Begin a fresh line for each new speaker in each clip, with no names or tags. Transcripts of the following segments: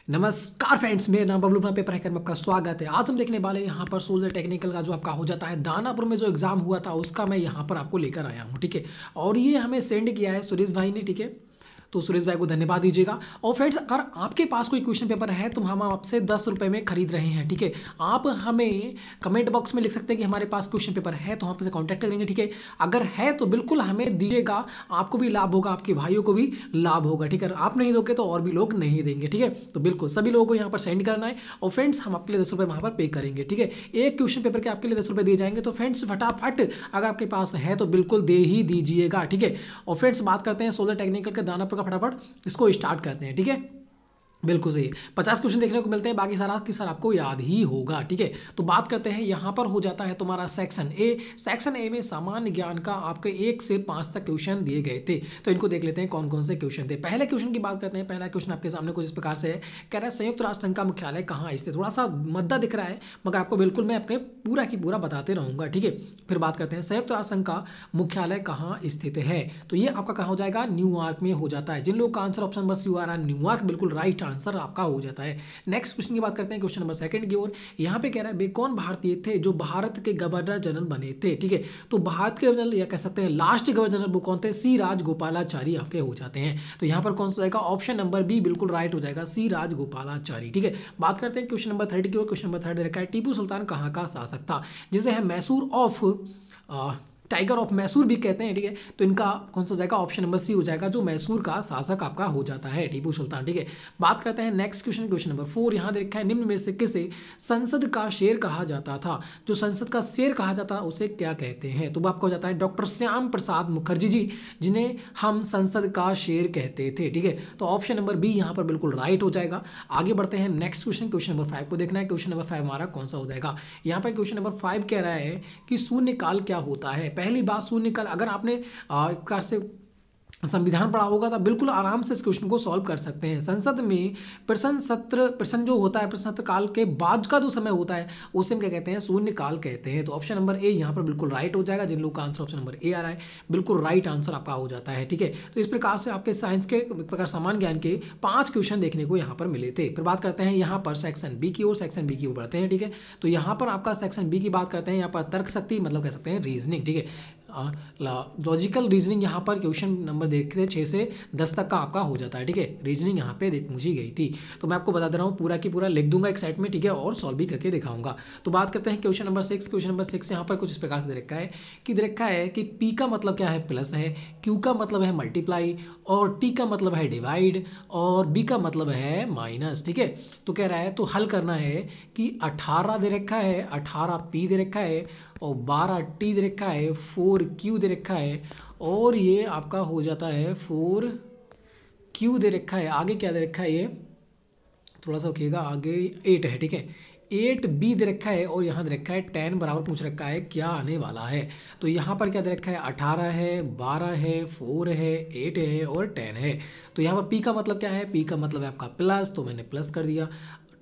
नमस्कार फ्रेंड्स, मेरा नाम बबलू, अपना पेपर हैकर में आपका स्वागत है। आज हम देखने वाले हैं यहाँ पर सोल्जर टेक्निकल का जो आपका हो जाता है दानापुर में जो एग्जाम हुआ था उसका मैं यहाँ पर आपको लेकर आया हूँ। ठीक है, और ये हमें सेंड किया है सुरेश भाई ने। ठीक है, तो सुरेश भाई को धन्यवाद दीजिएगा। और फ्रेंड्स, अगर आपके पास कोई क्वेश्चन पेपर है तो हम आपसे 10 रुपये में खरीद रहे हैं। ठीक है, आप हमें कमेंट बॉक्स में लिख सकते हैं कि हमारे पास क्वेश्चन पेपर है, तो हम आपसे कॉन्टैक्ट करेंगे। ठीक है, अगर है तो बिल्कुल हमें दीजिएगा, आपको भी लाभ होगा, आपके भाइयों को भी लाभ होगा। ठीक है, आप नहीं दोगे तो और भी लोग नहीं देंगे। ठीक है, तो बिल्कुल सभी लोगों को यहाँ पर सेंड करना है। और फ्रेंड्स, हम आपके लिए 10 रुपये वहाँ पर पे करेंगे। ठीक है, एक क्वेश्चन पेपर के आपके लिए 10 रुपये दिए जाएंगे। तो फ्रेंड्स, फटाफट अगर आपके पास है तो बिल्कुल दे ही दीजिएगा। ठीक है, और फ्रेंड्स बात करते हैं सोलर टेक्निकल के दानापुर का। फटाफट इसको स्टार्ट करते हैं। ठीक है, बिल्कुल सही। 50 क्वेश्चन देखने को मिलते हैं, बाकी सारा की सारा आपको याद ही होगा। ठीक है, तो बात करते हैं, यहाँ पर हो जाता है तुम्हारा सेक्शन ए। सेक्शन ए में सामान्य ज्ञान का आपके 1 से 5 तक क्वेश्चन दिए गए थे। तो इनको देख लेते हैं कौन कौन से क्वेश्चन थे। पहले क्वेश्चन की बात करते हैं। पहला क्वेश्चन आपके सामने कुछ इस प्रकार से है, कह रहा है संयुक्त राष्ट्र संघ का मुख्यालय कहाँ स्थित। थोड़ा सा मद्दा दिख रहा है, मगर आपको बिल्कुल मैं आपके पूरा की पूरा बताते रहूँगा। ठीक है, फिर बात करते हैं संयुक्त राष्ट्र संघ का मुख्यालय कहाँ स्थित है। तो ये आपका कहाँ हो जाएगा, न्यूयॉर्क में हो जाता है। जिन लोगों का आंसर ऑप्शन नंबर सी आ रहा है न्यूयॉर्क, बिल्कुल राइट आंसर आपका हो जाता है। नेक्स्ट क्वेश्चन की बात करते हैं, क्वेश्चन नंबर सेकंड की ओर। यहाँ पे कह रहा है वे कौन भारतीय थे जो भारत के गवर्नर जनरल बने थे। ठीक है, तो भारत के गवर्नर या कह सकते हैं लास्ट गवर्नर जनरल वो कौन थे, सी राजगोपालाचारी आपके हो जाते हैं। तो यहाँ पर कौन सा जाएगा, ऑप्शन नंबर बी बिल्कुल राइट हो जाएगा, सी राजगोपालाचारी। ठीक है, बात करते हैं क्वेश्चन नंबर थर्ड की ओर। क्वेश्चन नंबर थर्ड रखा है टीपू सुल्तान कहाँ का शासक था, जिसे है Mysore of tiger of Mysore भी कहते हैं। ठीक है, तो इनका कौन सा जाएगा, ऑप्शन नंबर सी हो जाएगा, जो मैसूर का शासक आपका हो जाता है टीपू सुल्तान। ठीक है, बात करते हैं नेक्स्ट क्वेश्चन, क्वेश्चन नंबर 4। यहाँ देखा है निम्न में से किसे संसद का शेर कहा जाता था। जो संसद का शेर कहा जाता है उसे क्या कहते हैं। तो वो आपका हो जाता है डॉक्टर श्याम प्रसाद मुखर्जी जी, जिन्हें हम संसद का शेर कहते थे। ठीक है, तो ऑप्शन नंबर बी यहाँ पर बिल्कुल राइट हो जाएगा। आगे बढ़ते हैं नेक्स्ट क्वेश्चन, क्वेश्चन नंबर 5 को देखना है। क्वेश्चन नंबर 5 हमारा कौन सा हो जाएगा। यहाँ पर क्वेश्चन नंबर 5 कह रहा है कि शून्यकाल क्या होता है। पहली बात, शून्यकाल अगर आपने एक प्रकार से संविधान पढ़ा होगा तो बिल्कुल आराम से इस क्वेश्चन को सॉल्व कर सकते हैं। संसद में प्रश्न जो होता है, प्रश्न सत्र काल के बाद का जो समय होता है उसे हम क्या कहते हैं, शून्य काल कहते हैं। तो ऑप्शन नंबर ए यहाँ पर बिल्कुल राइट हो जाएगा। जिन लोगों का आंसर ऑप्शन नंबर ए आ रहा है बिल्कुल राइट आंसर आपका हो जाता है। ठीक है, तो इस प्रकार से आपके साइंस के एक प्रकार सामान्य ज्ञान के 5 क्वेश्चन देखने को यहाँ पर मिले थे। फिर बात करते हैं यहाँ पर सेक्शन बी की ओर। सेक्शन बी की ओर बढ़ते हैं। ठीक है, तो यहाँ पर आपका सेक्शन बी की बात करते हैं। यहाँ पर तर्क शक्ति मतलब कह सकते हैं रीजनिंग। ठीक है, लॉजिकल रीजनिंग यहाँ पर क्वेश्चन नंबर देखते हैं 6 से 10 तक का आपका हो जाता है। ठीक है, रीजनिंग यहाँ पे पूछी गई थी, तो मैं आपको बता दे रहा हूँ, पूरा की पूरा लिख दूंगा एक साइड में। ठीक है, और सॉल्व भी करके दिखाऊंगा। तो बात करते हैं क्वेश्चन नंबर 6। क्वेश्चन नंबर 6 यहाँ पर कुछ इस प्रकार से दे रखा है कि पी का मतलब क्या है, प्लस है, क्यू का मतलब है मल्टीप्लाई, और टी का मतलब है डिवाइड, और बी का मतलब है माइनस। ठीक है, तो कह रहा है तो हल करना है कि 18 दे रखा है, 18 पी दे रखा है, और 12 टी दे रखा है, 4 क्यू दे रखा है, और ये आपका हो जाता है 4 क्यू दे रखा है। आगे क्या दे रखा है, ये थोड़ा सा रखिएगा, आगे 8 है। ठीक है, 8 बी दे रखा है, और यहाँ दे रखा है 10 बराबर पूछ रखा है क्या आने वाला है। तो यहाँ पर क्या दे रखा है, 18 है, 12 है, 4 है, 8 है और 10 है। तो यहाँ पर पी का मतलब क्या है, पी का मतलब है आपका प्लस, तो मैंने प्लस कर दिया।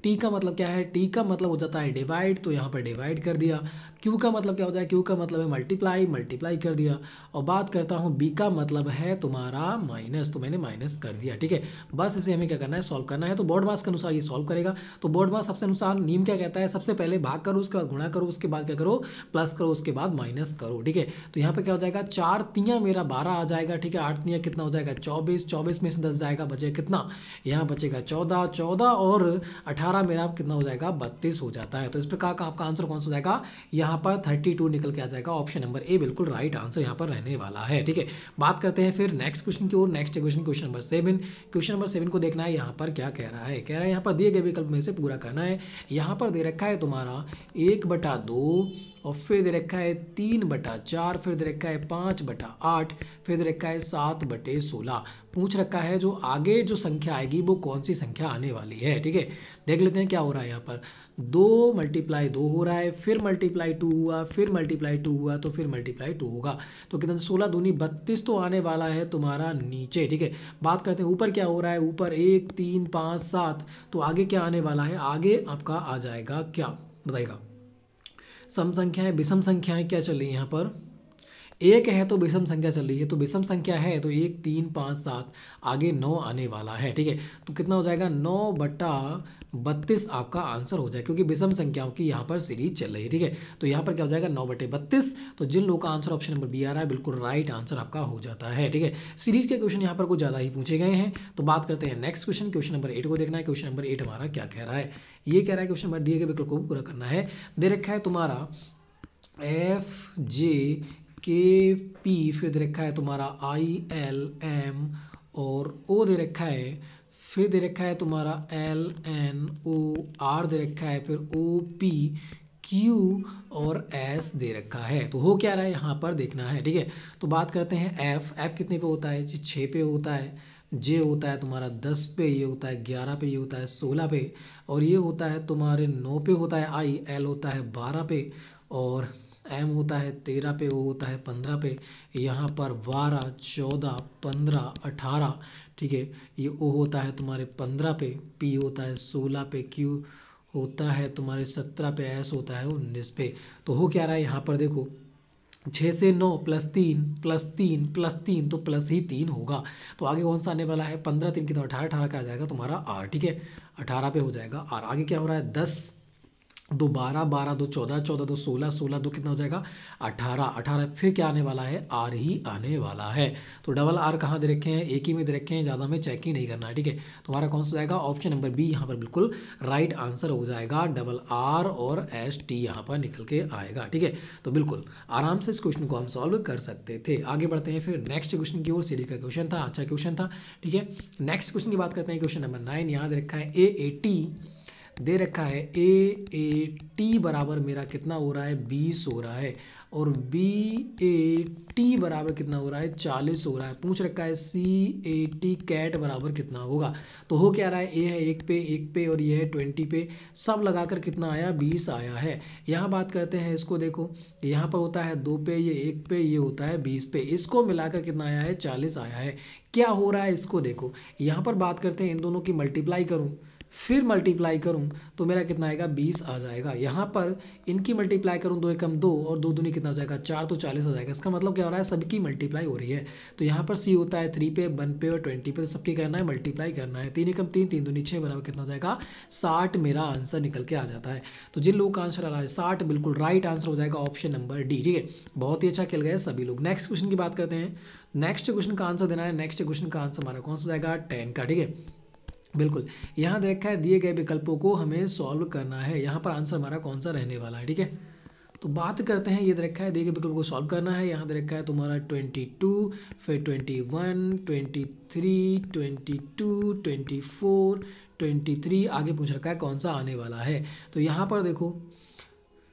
टी का मतलब क्या है, टी का मतलब हो जाता है डिवाइड, तो यहाँ पर डिवाइड कर दिया। क्यू का मतलब क्या होता है, क्यू का मतलब है मल्टीप्लाई, मल्टीप्लाई कर दिया। और बात करता हूँ बी का मतलब है तुम्हारा माइनस, तो मैंने माइनस कर दिया। ठीक है, बस इसे हमें क्या करना है, सॉल्व करना है। तो बोर्ड मास के अनुसार ये सॉल्व करेगा। तो बोर्ड मास सबसे अनुसार नियम क्या कहता है, सबसे पहले भाग करो, उसके बाद गुणा करो, उसके बाद क्या करो, प्लस करो, उसके बाद माइनस करो। ठीक है, तो यहाँ पर क्या हो जाएगा, 4 तियाँ मेरा 12 आ जाएगा। ठीक है, 8 तियाँ कितना हो जाएगा, 24, 24 में से 10 जाएगा, बचे कितना, यहाँ बचेगा 14, 14 और 18 मेरा कितना हो जाएगा, 32 हो जाता है। तो इस प्रकार का आपका आंसर कौन सा हो जाएगा, यहाँ पर 32 निकल के आ जाएगा। ऑप्शन नंबर ए बिल्कुल राइट आंसर यहाँ पर रहने वाला है। ठीक है, बात करते हैं फिर नेक्स्ट क्वेश्चन की ओर। Next question, question number 7। Question number 7 को देखना है, यहाँ पर क्या कह रहा है, कह रहा है यहाँ पर दिए गए विकल्प में से पूरा करना है। यहाँ पर दे रखा है तुम्हारा 1/2, और फिर दे रखा है 3/4, फिर दे रखा है 5/8, फिर दे रखा है 7/16। पूछ रखा है जो आगे जो संख्या आएगी वो कौन सी संख्या आने वाली है। ठीक है, देख लेते हैं क्या हो रहा है। यहाँ पर 2 × 2 हो रहा है, फिर मल्टीप्लाई 2 हुआ, फिर मल्टीप्लाई 2 हुआ, तो फिर मल्टीप्लाई 2 होगा। तो कितना, 16 दूनी 32 तो आने वाला है तुम्हारा नीचे। ठीक है, बात करते हैं ऊपर क्या हो रहा है, ऊपर 1 3 5 7, तो आगे क्या आने वाला है, आगे आपका आ जाएगा क्या बताइएगा, सम संख्याएं विषम संख्याएं क्या चल रही है यहाँ पर, एक है तो विषम संख्या चल रही है, तो विषम संख्या है तो 1 3 5 7 आगे 9 आने वाला है, ठीक है। तो कितना हो जाएगा 9/32 आपका आंसर हो जाएगा, क्योंकि विषम संख्याओं की यहाँ पर सीरीज चल रही है, ठीक है। तो यहाँ पर क्या हो जाएगा 9/32। तो जिन लोगों का आंसर ऑप्शन नंबर बी आ रहा है बिल्कुल राइट आंसर आपका हो जाता है, ठीक है। सीरीज के क्वेश्चन यहाँ पर कुछ ज़्यादा ही पूछे गए हैं। तो बात करते हैं नेक्स्ट क्वेश्चन, क्वेश्चन नंबर 8 को देखना है। क्वेश्चन नंबर 8 हमारा क्या कह रहा है, ये कह रहा है क्वेश्चन नंबर दिए गए विकल्प को पूरा करना है। दे रखा है तुम्हारा FJKP, फिर दे रखा है तुम्हारा ILM और O दे रखा है, फिर दे रखा है तुम्हारा LNOR दे रखा है, फिर OPQ और S दे रखा है। तो हो क्या रहा है यहाँ पर देखना है, ठीक है। तो बात करते हैं F कितने पे होता है जी, 6 पे होता है। J होता है तुम्हारा 10 पे, ये होता है 11 पे, ये होता है 16 पे, और ये होता है तुम्हारे 9 पे होता है L होता है 12 पे, और M होता है 13 पे, O होता है 15 पे, यहाँ पर 12 14 15 18, ठीक है। ये O होता है तुम्हारे 15 पे, P होता है 16 पे, Q होता है तुम्हारे 17 पे, S होता है 19 पे। तो हो क्या रहा है यहाँ पर देखो 6 से 9 +3 +3 +3, तो प्लस ही 3 होगा। तो आगे कौन सा आने वाला है, 15 3 कितना 18, 18 का आ जाएगा तुम्हारा R, ठीक है। 18 पे हो जाएगा R। आगे क्या हो रहा है 10 2 12 12 2 14 14 2 16 16 2 कितना हो जाएगा 18 18, फिर क्या आने वाला है R ही आने वाला है। तो डबल R कहाँ दे रखे हैं, एक ही में दे रखे हैं, ज़्यादा में चेक ही नहीं करना है, ठीक है। तो हमारा कौन सा जाएगा ऑप्शन नंबर बी यहाँ पर बिल्कुल राइट आंसर हो जाएगा। डबल R और ST यहाँ पर निकल के आएगा, ठीक है। तो बिल्कुल आराम से इस क्वेश्चन को हम सॉल्व कर सकते थे। आगे बढ़ते हैं फिर नेक्स्ट क्वेश्चन की ओर। सीरीज का क्वेश्चन था, अच्छा क्वेश्चन था, ठीक है। नेक्स्ट क्वेश्चन की बात करते हैं, क्वेश्चन नंबर 9। यहाँ दे रखा है AAT दे रखा है, AAT बराबर मेरा कितना हो रहा है 20 हो रहा है, और BAT बराबर कितना हो रहा है 40 हो रहा है। पूछ रखा है CAT कैट बराबर कितना होगा। तो हो क्या रहा है, A है 1 पे और ये है 20 पे, सब लगाकर कितना आया 20 आया है। यहाँ बात करते हैं इसको, देखो यहाँ पर होता है 2 पे, ये 1 पे, ये होता है 20 पे, इसको मिलाकर कितना आया है 40 आया है। क्या हो रहा है इसको देखो, यहाँ पर बात करते हैं इन दोनों की मल्टीप्लाई करूँ, फिर मल्टीप्लाई करूं तो मेरा कितना आएगा 20 आ जाएगा। यहाँ पर इनकी मल्टीप्लाई करूं 2 एकम 2 और 2 दूनी कितना हो जाएगा 4, तो 40 आ जाएगा। इसका मतलब क्या हो रहा है सबकी मल्टीप्लाई हो रही है। तो यहाँ पर C होता है 3 पे 1 पे और 20 पे, तो सबकी करना है मल्टीप्लाई करना है। 3 एकम 3 3 दूनी 6 बराबर कितना हो जाएगा 60, मेरा आंसर निकल के आ जाता है। तो जिन लोगों का आंसर आ रहा है 60 बिल्कुल राइट आंसर हो जाएगा ऑप्शन नंबर डी, ठीक है। बहुत ही अच्छा खेल गए सभी लोग। नेक्स्ट क्वेश्चन की बात करते हैं। नेक्स्ट क्वेश्चन का आंसर देना है, नेक्स्ट क्वेश्चन का आंसर हमारा कौन सा जाएगा 10 का, ठीक है। बिल्कुल यहाँ देखा है दिए गए विकल्पों को हमें सॉल्व करना है, यहाँ पर आंसर हमारा कौन सा रहने वाला है, ठीक है। तो बात करते हैं, ये दे रखा है दिए गए विकल्प को सॉल्व करना है। यहाँ दे रखा है तुम्हारा 22, फिर 21 23 22 24 23, आगे पूछ रखा है कौन सा आने वाला है। तो यहाँ पर देखो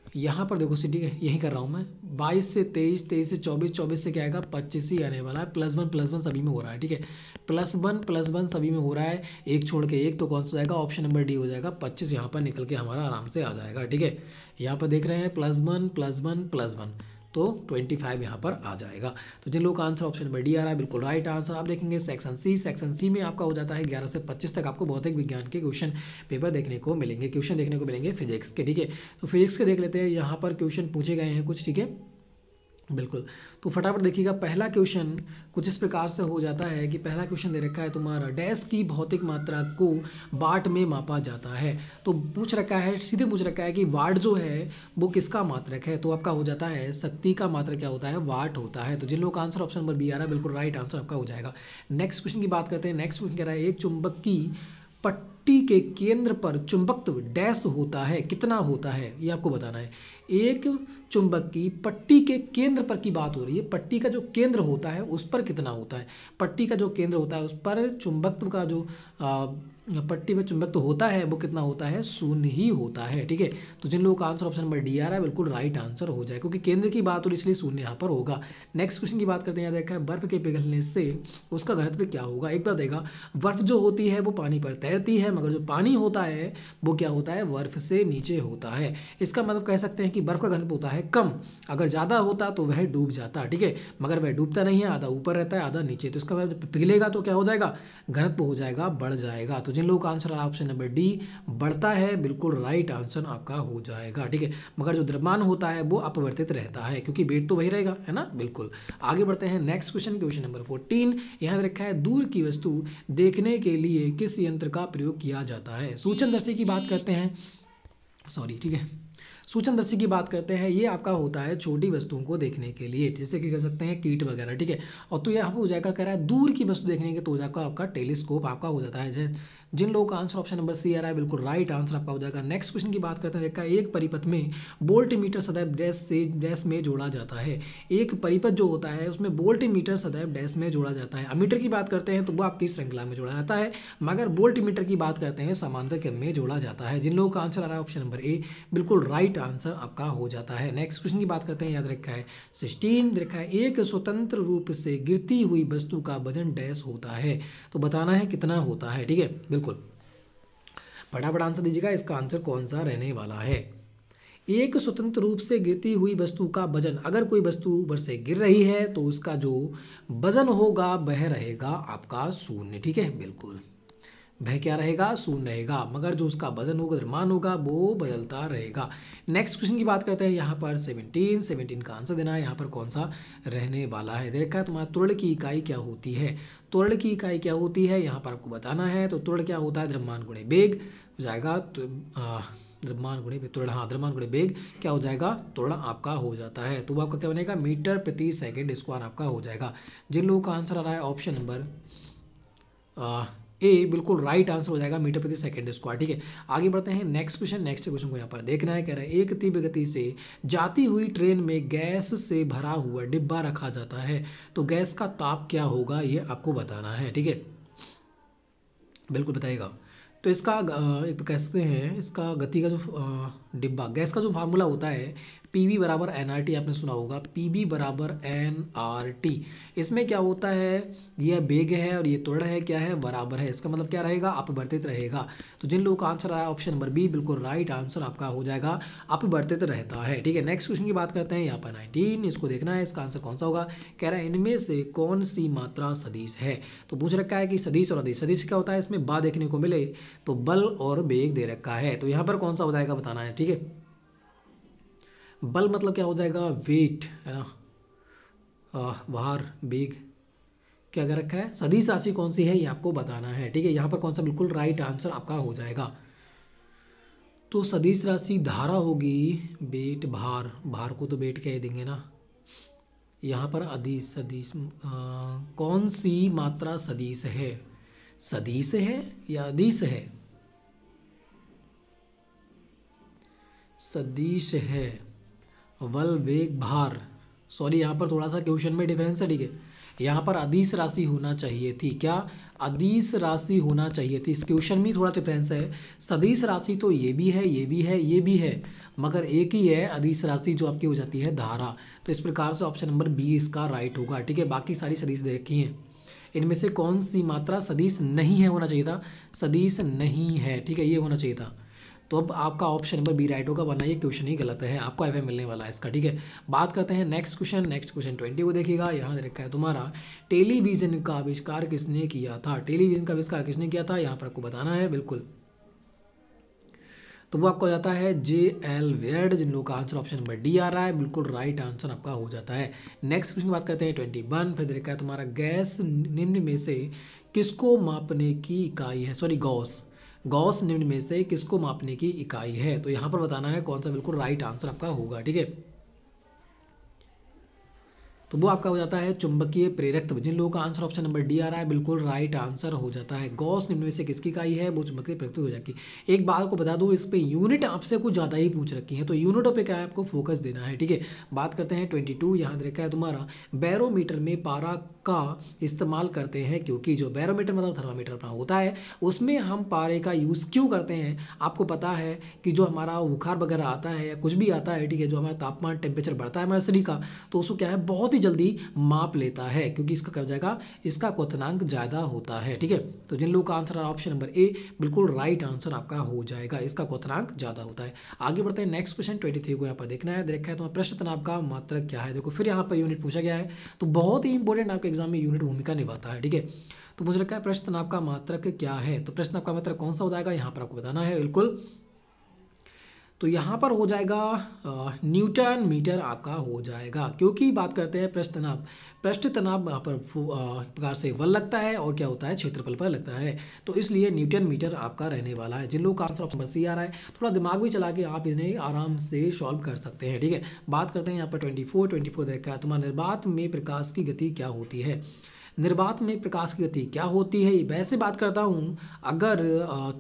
ठीक है, यही कर रहा हूँ मैं। 22 से 23, 23 से 24, 24 से क्या आएगा 25 ही आने वाला है। +1 सभी में हो रहा है, ठीक है। +1 सभी में हो रहा है, एक छोड़ के एक, तो कौन सा जाएगा ऑप्शन नंबर डी हो जाएगा। 25 यहाँ पर निकल के हमारा आराम से आ जाएगा, ठीक है। यहाँ पर देख रहे हैं +1 तो 25 यहाँ पर आ जाएगा। तो जिन लोगों का आंसर ऑप्शन नंबर डी आ रहा है बिल्कुल राइट आंसर। आप देखेंगे सेक्शन सी में आपका हो जाता है 11 से 25 तक आपको भौतिक विज्ञान के क्वेश्चन पेपर देखने को मिलेंगे, क्वेश्चन देखने को मिलेंगे फिजिक्स के, ठीक है। तो फिजिक्स के देख लेते हैं, यहाँ पर क्वेश्चन पूछे गए हैं कुछ, ठीक है। बिल्कुल, तो फटाफट देखिएगा। पहला क्वेश्चन कुछ इस प्रकार से हो जाता है कि पहला क्वेश्चन दे रखा है तुम्हारा डैश की भौतिक मात्रा को वाट में मापा जाता है। तो पूछ रखा है, सीधे पूछ रखा है कि वाट जो है वो किसका मात्रक है। तो आपका हो जाता है शक्ति का मात्रक क्या होता है वाट होता है। तो जिन लोगों का आंसर ऑप्शन नंबर बी आ रहा है बिल्कुल राइट आंसर आपका हो जाएगा। नेक्स्ट क्वेश्चन की बात करते हैं। नेक्स्ट क्वेश्चन कह रहा है एक चुंबक की पट्टी के केंद्र पर चुंबकत्व डैश होता है, कितना होता है ये आपको बताना है। एक चुंबक की पट्टी के केंद्र पर की बात हो रही है, पट्टी का जो केंद्र होता है उस पर कितना होता है। पट्टी का जो केंद्र होता है उस पर चुंबकत्व का जो पट्टी में चुंबकत्व होता है वो कितना होता है 0 ही होता है, ठीक है। तो जिन लोगों का आंसर ऑप्शन नंबर डी आ रहा है बिल्कुल राइट आंसर हो जाए, क्योंकि केंद्र की बात हो इसलिए 0 यहाँ पर होगा। नेक्स्ट क्वेश्चन की बात करते हैं। यहाँ देखा है बर्फ के पिघलने से उसका घनत्व क्या होगा। एक बार देखा, बर्फ जो होती है वो पानी पर तैरती है, मगर जो पानी होता है वो क्या होता है बर्फ से नीचे होता है। इसका मतलब कह सकते हैं कि कि बर्फ़ का घनत्व होता है कम, अगर ज़्यादा होता तो वह डूब जाता, ठीक है, मगर वह डूबता नहीं है, आधा ऊपर रहता है आधा नीचे। तो इसका मतलब जब पिघलेगा तो क्या हो जाएगा, घनत्व हो जाएगा बढ़ जाएगा। तो जिन लोगों का आंसर आ रहा है ऑप्शन नंबर डी बढ़ता है, बिल्कुल राइट आंसर आपका हो जाएगा, ठीक है। मगर जो द्रव्यमान होता है वो अपवर्तित रहता है, क्योंकि वेट तो वही रहेगा, है ना, बिल्कुल। आगे बढ़ते हैं नेक्स्ट क्वेश्चन, क्वेश्चन नंबर 14। यहाँ रखा है दूर की वस्तु देखने के लिए किस यंत्र का प्रयोग किया जाता है। सूक्ष्मदर्शी की बात करते हैं, सॉरी, ठीक है, सूक्ष्मदर्शी की बात करते हैं। ये आपका होता है छोटी वस्तुओं को देखने के लिए, जैसे कि कर सकते हैं कीट वगैरह, ठीक है। और तो यहाँ पे हो जाएगा, कह रहा है दूर की वस्तु देखने के, तो हो जाएगा आपका टेलीस्कोप आपका हो जाता है। जिन लोगों का आंसर ऑप्शन नंबर सी आ रहा है, बिल्कुल राइट आंसर आपका हो जाएगा। नेक्स्ट क्वेश्चन की बात करते हैं, देखा एक परिपथ में वोल्ट मीटर सदैव डैश से डैश में जोड़ा जाता है। एक परिपथ जो होता है उसमें वोल्ट मीटर सदैव डैश में जोड़ा जाता है। अमीटर की बात करते हैं तो वो आपकी श्रृंखला में जोड़ा जाता है, मगर वोल्ट मीटर की बात करते हैं समांतर क्रम में जोड़ा जाता है। जिन लोगों का आंसर आ रहा है ऑप्शन नंबर ए, बिल्कुल राइट आंसर आपका हो जाता है। नेक्स्ट क्वेश्चन की बात करते हैं, याद रखा है 16, रखा है एक स्वतंत्र रूप से गिरती हुई वस्तु का वजन डैश होता है। तो बताना है कितना होता है, ठीक है, बिल्कुल फटाफट आंसर दीजिएगा, इसका आंसर कौन सा रहने वाला है। एक स्वतंत्र रूप से गिरती हुई वस्तु का वजन, अगर कोई वस्तु ऊपर से गिर रही है तो उसका जो वजन होगा वह रहेगा आपका शून्य, ठीक है, बिल्कुल वह क्या रहेगा, शून्य रहेगा, मगर जो उसका वजन होगा, द्रव्यमान होगा, वो बदलता रहेगा। नेक्स्ट क्वेश्चन की बात करते हैं, यहाँ पर 17 का आंसर देना है, यहाँ पर कौन सा रहने वाला है। देखा है तुम्हारा त्वरण की इकाई क्या होती है, त्वरण की इकाई क्या होती है यहाँ पर आपको बताना है। तो त्वरण क्या होता है, द्रव्यमान गुणे वेग हो जाएगा, द्रव्यमान गुणे त्वरण, हाँ द्रव्यमान गुणे वेग क्या हो जाएगा, त्वरण आपका हो जाता है। तो वो आपका क्या बनेगा, मीटर प्रति सेकंड स्क्वायर आपका हो जाएगा। जिन लोगों का आंसर आ रहा है ऑप्शन नंबर ए, बिल्कुल राइट आंसर हो जाएगा, मीटर प्रति सेकंड स्क्वायर, ठीक है। आगे बढ़ते हैं नेक्स्ट क्वेश्चन को यहाँ पर देखना है, कह रहा है एक तीव्र गति से जाती हुई ट्रेन में गैस से भरा हुआ डिब्बा रखा जाता है, तो गैस का ताप क्या होगा ये आपको बताना है, ठीक है, बिल्कुल बताइएगा। तो इसका एक कह सकते हैं, इसका गति का जो डिब्बा गैस का जो फार्मूला होता है PV बराबर NRT, आपने सुना होगा PV बराबर NRT। इसमें क्या होता है, यह वेग है और ये त्वरण है, क्या है, बराबर है, इसका मतलब क्या रहेगा, अपवर्तित रहेगा। तो जिन लोगों का आंसर आया ऑप्शन नंबर बी, बिल्कुल राइट आंसर आपका हो जाएगा, अपवर्तित रहता है, ठीक है। नेक्स्ट क्वेश्चन की बात करते हैं, यहाँ पर 19, इसको देखना है, इसका आंसर कौन सा होगा। कह रहा है इनमें से कौन सी मात्रा सदिश है। तो पूछ रखा है कि सदिश और अदिश, सदिश क्या होता है, इसमें बा देखने को मिले तो बल और वेग दे रखा है, तो यहाँ पर कौन सा हो जाएगा बताना है, ठीक है। बल मतलब क्या हो जाएगा, वेट, है ना, भार, वेग क्या कर रखा है, सदिश राशि कौन सी है ये आपको बताना है, ठीक है। यहाँ पर कौन सा बिल्कुल राइट आंसर आपका हो जाएगा। तो सदिश राशि धारा होगी, वेट, भार, भार को तो वेट कह देंगे ना। यहाँ पर अदिश, सदिश कौन सी मात्रा सदिश है, सदिश है या अदिश है, सदिश है, बल, वेग, भार, सॉरी यहाँ पर थोड़ा सा क्वेश्चन में डिफरेंस है, ठीक है। यहाँ पर अदिश राशि होना चाहिए थी, क्या, अदिश राशि होना चाहिए थी, इस क्वेश्चन में थोड़ा डिफरेंस है। सदिश राशि तो ये भी है, ये भी है, ये भी है, मगर एक ही है अदिश राशि जो आपकी हो जाती है धारा। तो इस प्रकार से ऑप्शन नंबर बी इसका राइट होगा, ठीक है। बाकी सारी सदिश देखी हैं, इनमें से कौन सी मात्रा सदिश नहीं है, होना चाहिए था, सदिश नहीं है, ठीक है, ये होना चाहिए था। तो अब आपका ऑप्शन नंबर बी राइट होगा, वरना ये क्वेश्चन ही गलत है, आपको एफ मिलने वाला है इसका, ठीक है। बात करते हैं नेक्स्ट क्वेश्चन 20 को देखिएगा। यहाँ रखा है तुम्हारा टेलीविजन का आविष्कार किसने किया था, टेलीविजन का आविष्कार किसने किया था, यहाँ पर आपको बताना है, बिल्कुल। तो वो आपका हो जाता है J.L. वेयर्ड, जिन लोगों का आंसर ऑप्शन नंबर डी आ रहा है, बिल्कुल राइट आंसर आपका हो जाता है। नेक्स्ट क्वेश्चन की बात करते हैं 21, फिर देखा है तुम्हारा गैस निम्न में से किसको मापने की इकाई है, सॉरी गॉस, गॉस निम्न में से किसको मापने की इकाई है। तो यहाँ पर बताना है कौन सा बिल्कुल राइट आंसर आपका होगा, ठीक है। तो वो आपका हो जाता है चुंबकीय प्रेरकत्व, जिन लोगों का आंसर ऑप्शन नंबर डी आ रहा है, बिल्कुल राइट आंसर हो जाता है। गॉस निम्न में से किसकी इकाई है, वो चुंबकीय प्रेरकत्व हो जाएगी। एक बात को बता दूं, इस पे यूनिट आपसे कुछ ज़्यादा ही पूछ रखी है, तो यूनिटों पे क्या है आपको फोकस देना है, ठीक है। बात करते हैं 22, यहाँ देखा है तुम्हारा बैरोमीटर में पारा का इस्तेमाल करते हैं, क्योंकि जो बैरोमीटर मतलब थर्मामीटर अपना होता है, उसमें हम पारे का यूज़ क्यों करते हैं। आपको पता है कि जो हमारा बुखार वगैरह आता है या कुछ भी आता है, ठीक है, जो हमारा तापमान टेम्परेचर बढ़ता है हमारे शरीर का, तो उसको क्या है बहुत ही जल्दी माप लेता है, क्योंकि इसका क्या हो जाएगा, इसका क्वथनांक ज़्यादा होता है। ठीक है, तो जिन लोगों का आंसर ऑप्शन नंबर ए बिल्कुल राइट आंसर आपका हो जाएगा, इसका क्वथनांक ज़्यादा होता है। आगे बढ़ते हैं, नेक्स्ट क्वेश्चन 23 को यहाँ पर देखना है। देखा है तो प्रश्न तनाव का मात्रक क्या है। देखो फिर यहाँ पर यूनिट पूछा गया है, तो बहुत ही इंपॉर्टेंट आपके एग्जाम में यूनिट भूमिका निभाता है। ठीक है, तो मुझे लगता है प्रश्न तनाव का मात्रक क्या है, तो प्रश्न तनाव का मात्रक कौन सा हो जाएगा, यहाँ पर आपको बताना है बिल्कुल। तो यहाँ पर हो जाएगा न्यूटन मीटर आपका हो जाएगा, क्योंकि बात करते हैं पृष्ठ तनाव। पृष्ठ तनाव यहाँ पर प्रकार से बल लगता है और क्या होता है, क्षेत्रफल पर लगता है, तो इसलिए न्यूटन मीटर आपका रहने वाला है। जिन लोगों का आंसर ऑप्शन सी आ रहा है, थोड़ा दिमाग भी चला के आप इन्हें आराम से सॉल्व कर सकते हैं। ठीक है, बात करते हैं यहाँ पर 24 देखा है, तुम्हारा निर्वात में प्रकाश की गति क्या होती है। निर्वात में प्रकाश की गति क्या होती है, वैसे बात करता हूँ अगर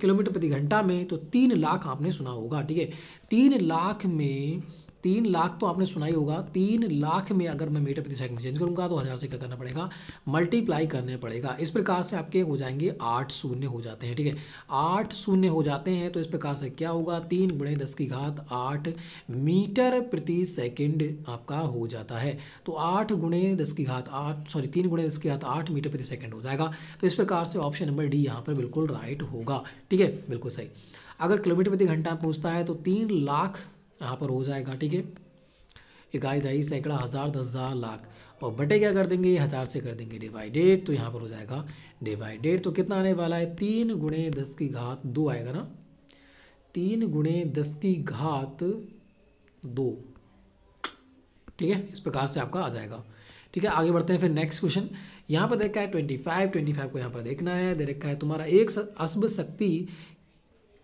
किलोमीटर प्रति घंटा में, तो 3 लाख आपने सुना होगा। ठीक है, 3 लाख में 3 लाख तो आपने सुना ही होगा। 3 लाख में अगर मैं मीटर प्रति सेकंड चेंज करूंगा तो 1000 से क्या करना पड़ेगा, मल्टीप्लाई करने पड़ेगा। इस प्रकार से आपके हो जाएंगे 8 शून्य हो जाते हैं। ठीक है, 8 शून्य हो जाते हैं, तो इस प्रकार से क्या होगा, 3 गुणे 10 की घात 8 मीटर प्रति सेकंड आपका हो जाता है। तो 8 गुणे 10 की घात 8 सॉरी 3 गुणे 10 की घात 8 मीटर प्रति सेकंड हो जाएगा। तो इस प्रकार से ऑप्शन नंबर डी यहाँ पर बिल्कुल राइट होगा। ठीक है, बिल्कुल सही। अगर किलोमीटर प्रति घंटा पूछता है तो 3 लाख यहाँ पर हो जाएगा। ठीक है, इकाई, दहाई, सैकड़ा, हज़ार, 10,000, लाख, और बटे क्या कर देंगे, 1000 से कर देंगे डिवाइडेड, तो यहाँ पर हो जाएगा डिवाइडेड। तो कितना आने वाला है, 3 गुणे 10 की घात 2 आएगा ना, 3 गुणे 10 की घात 2। ठीक है, इस प्रकार से आपका आ जाएगा। ठीक है, आगे बढ़ते हैं फिर नेक्स्ट क्वेश्चन। यहाँ पर देखा है 25 को यहाँ पर देखना है। दे रखा है तुम्हारा एक अश्व शक्ति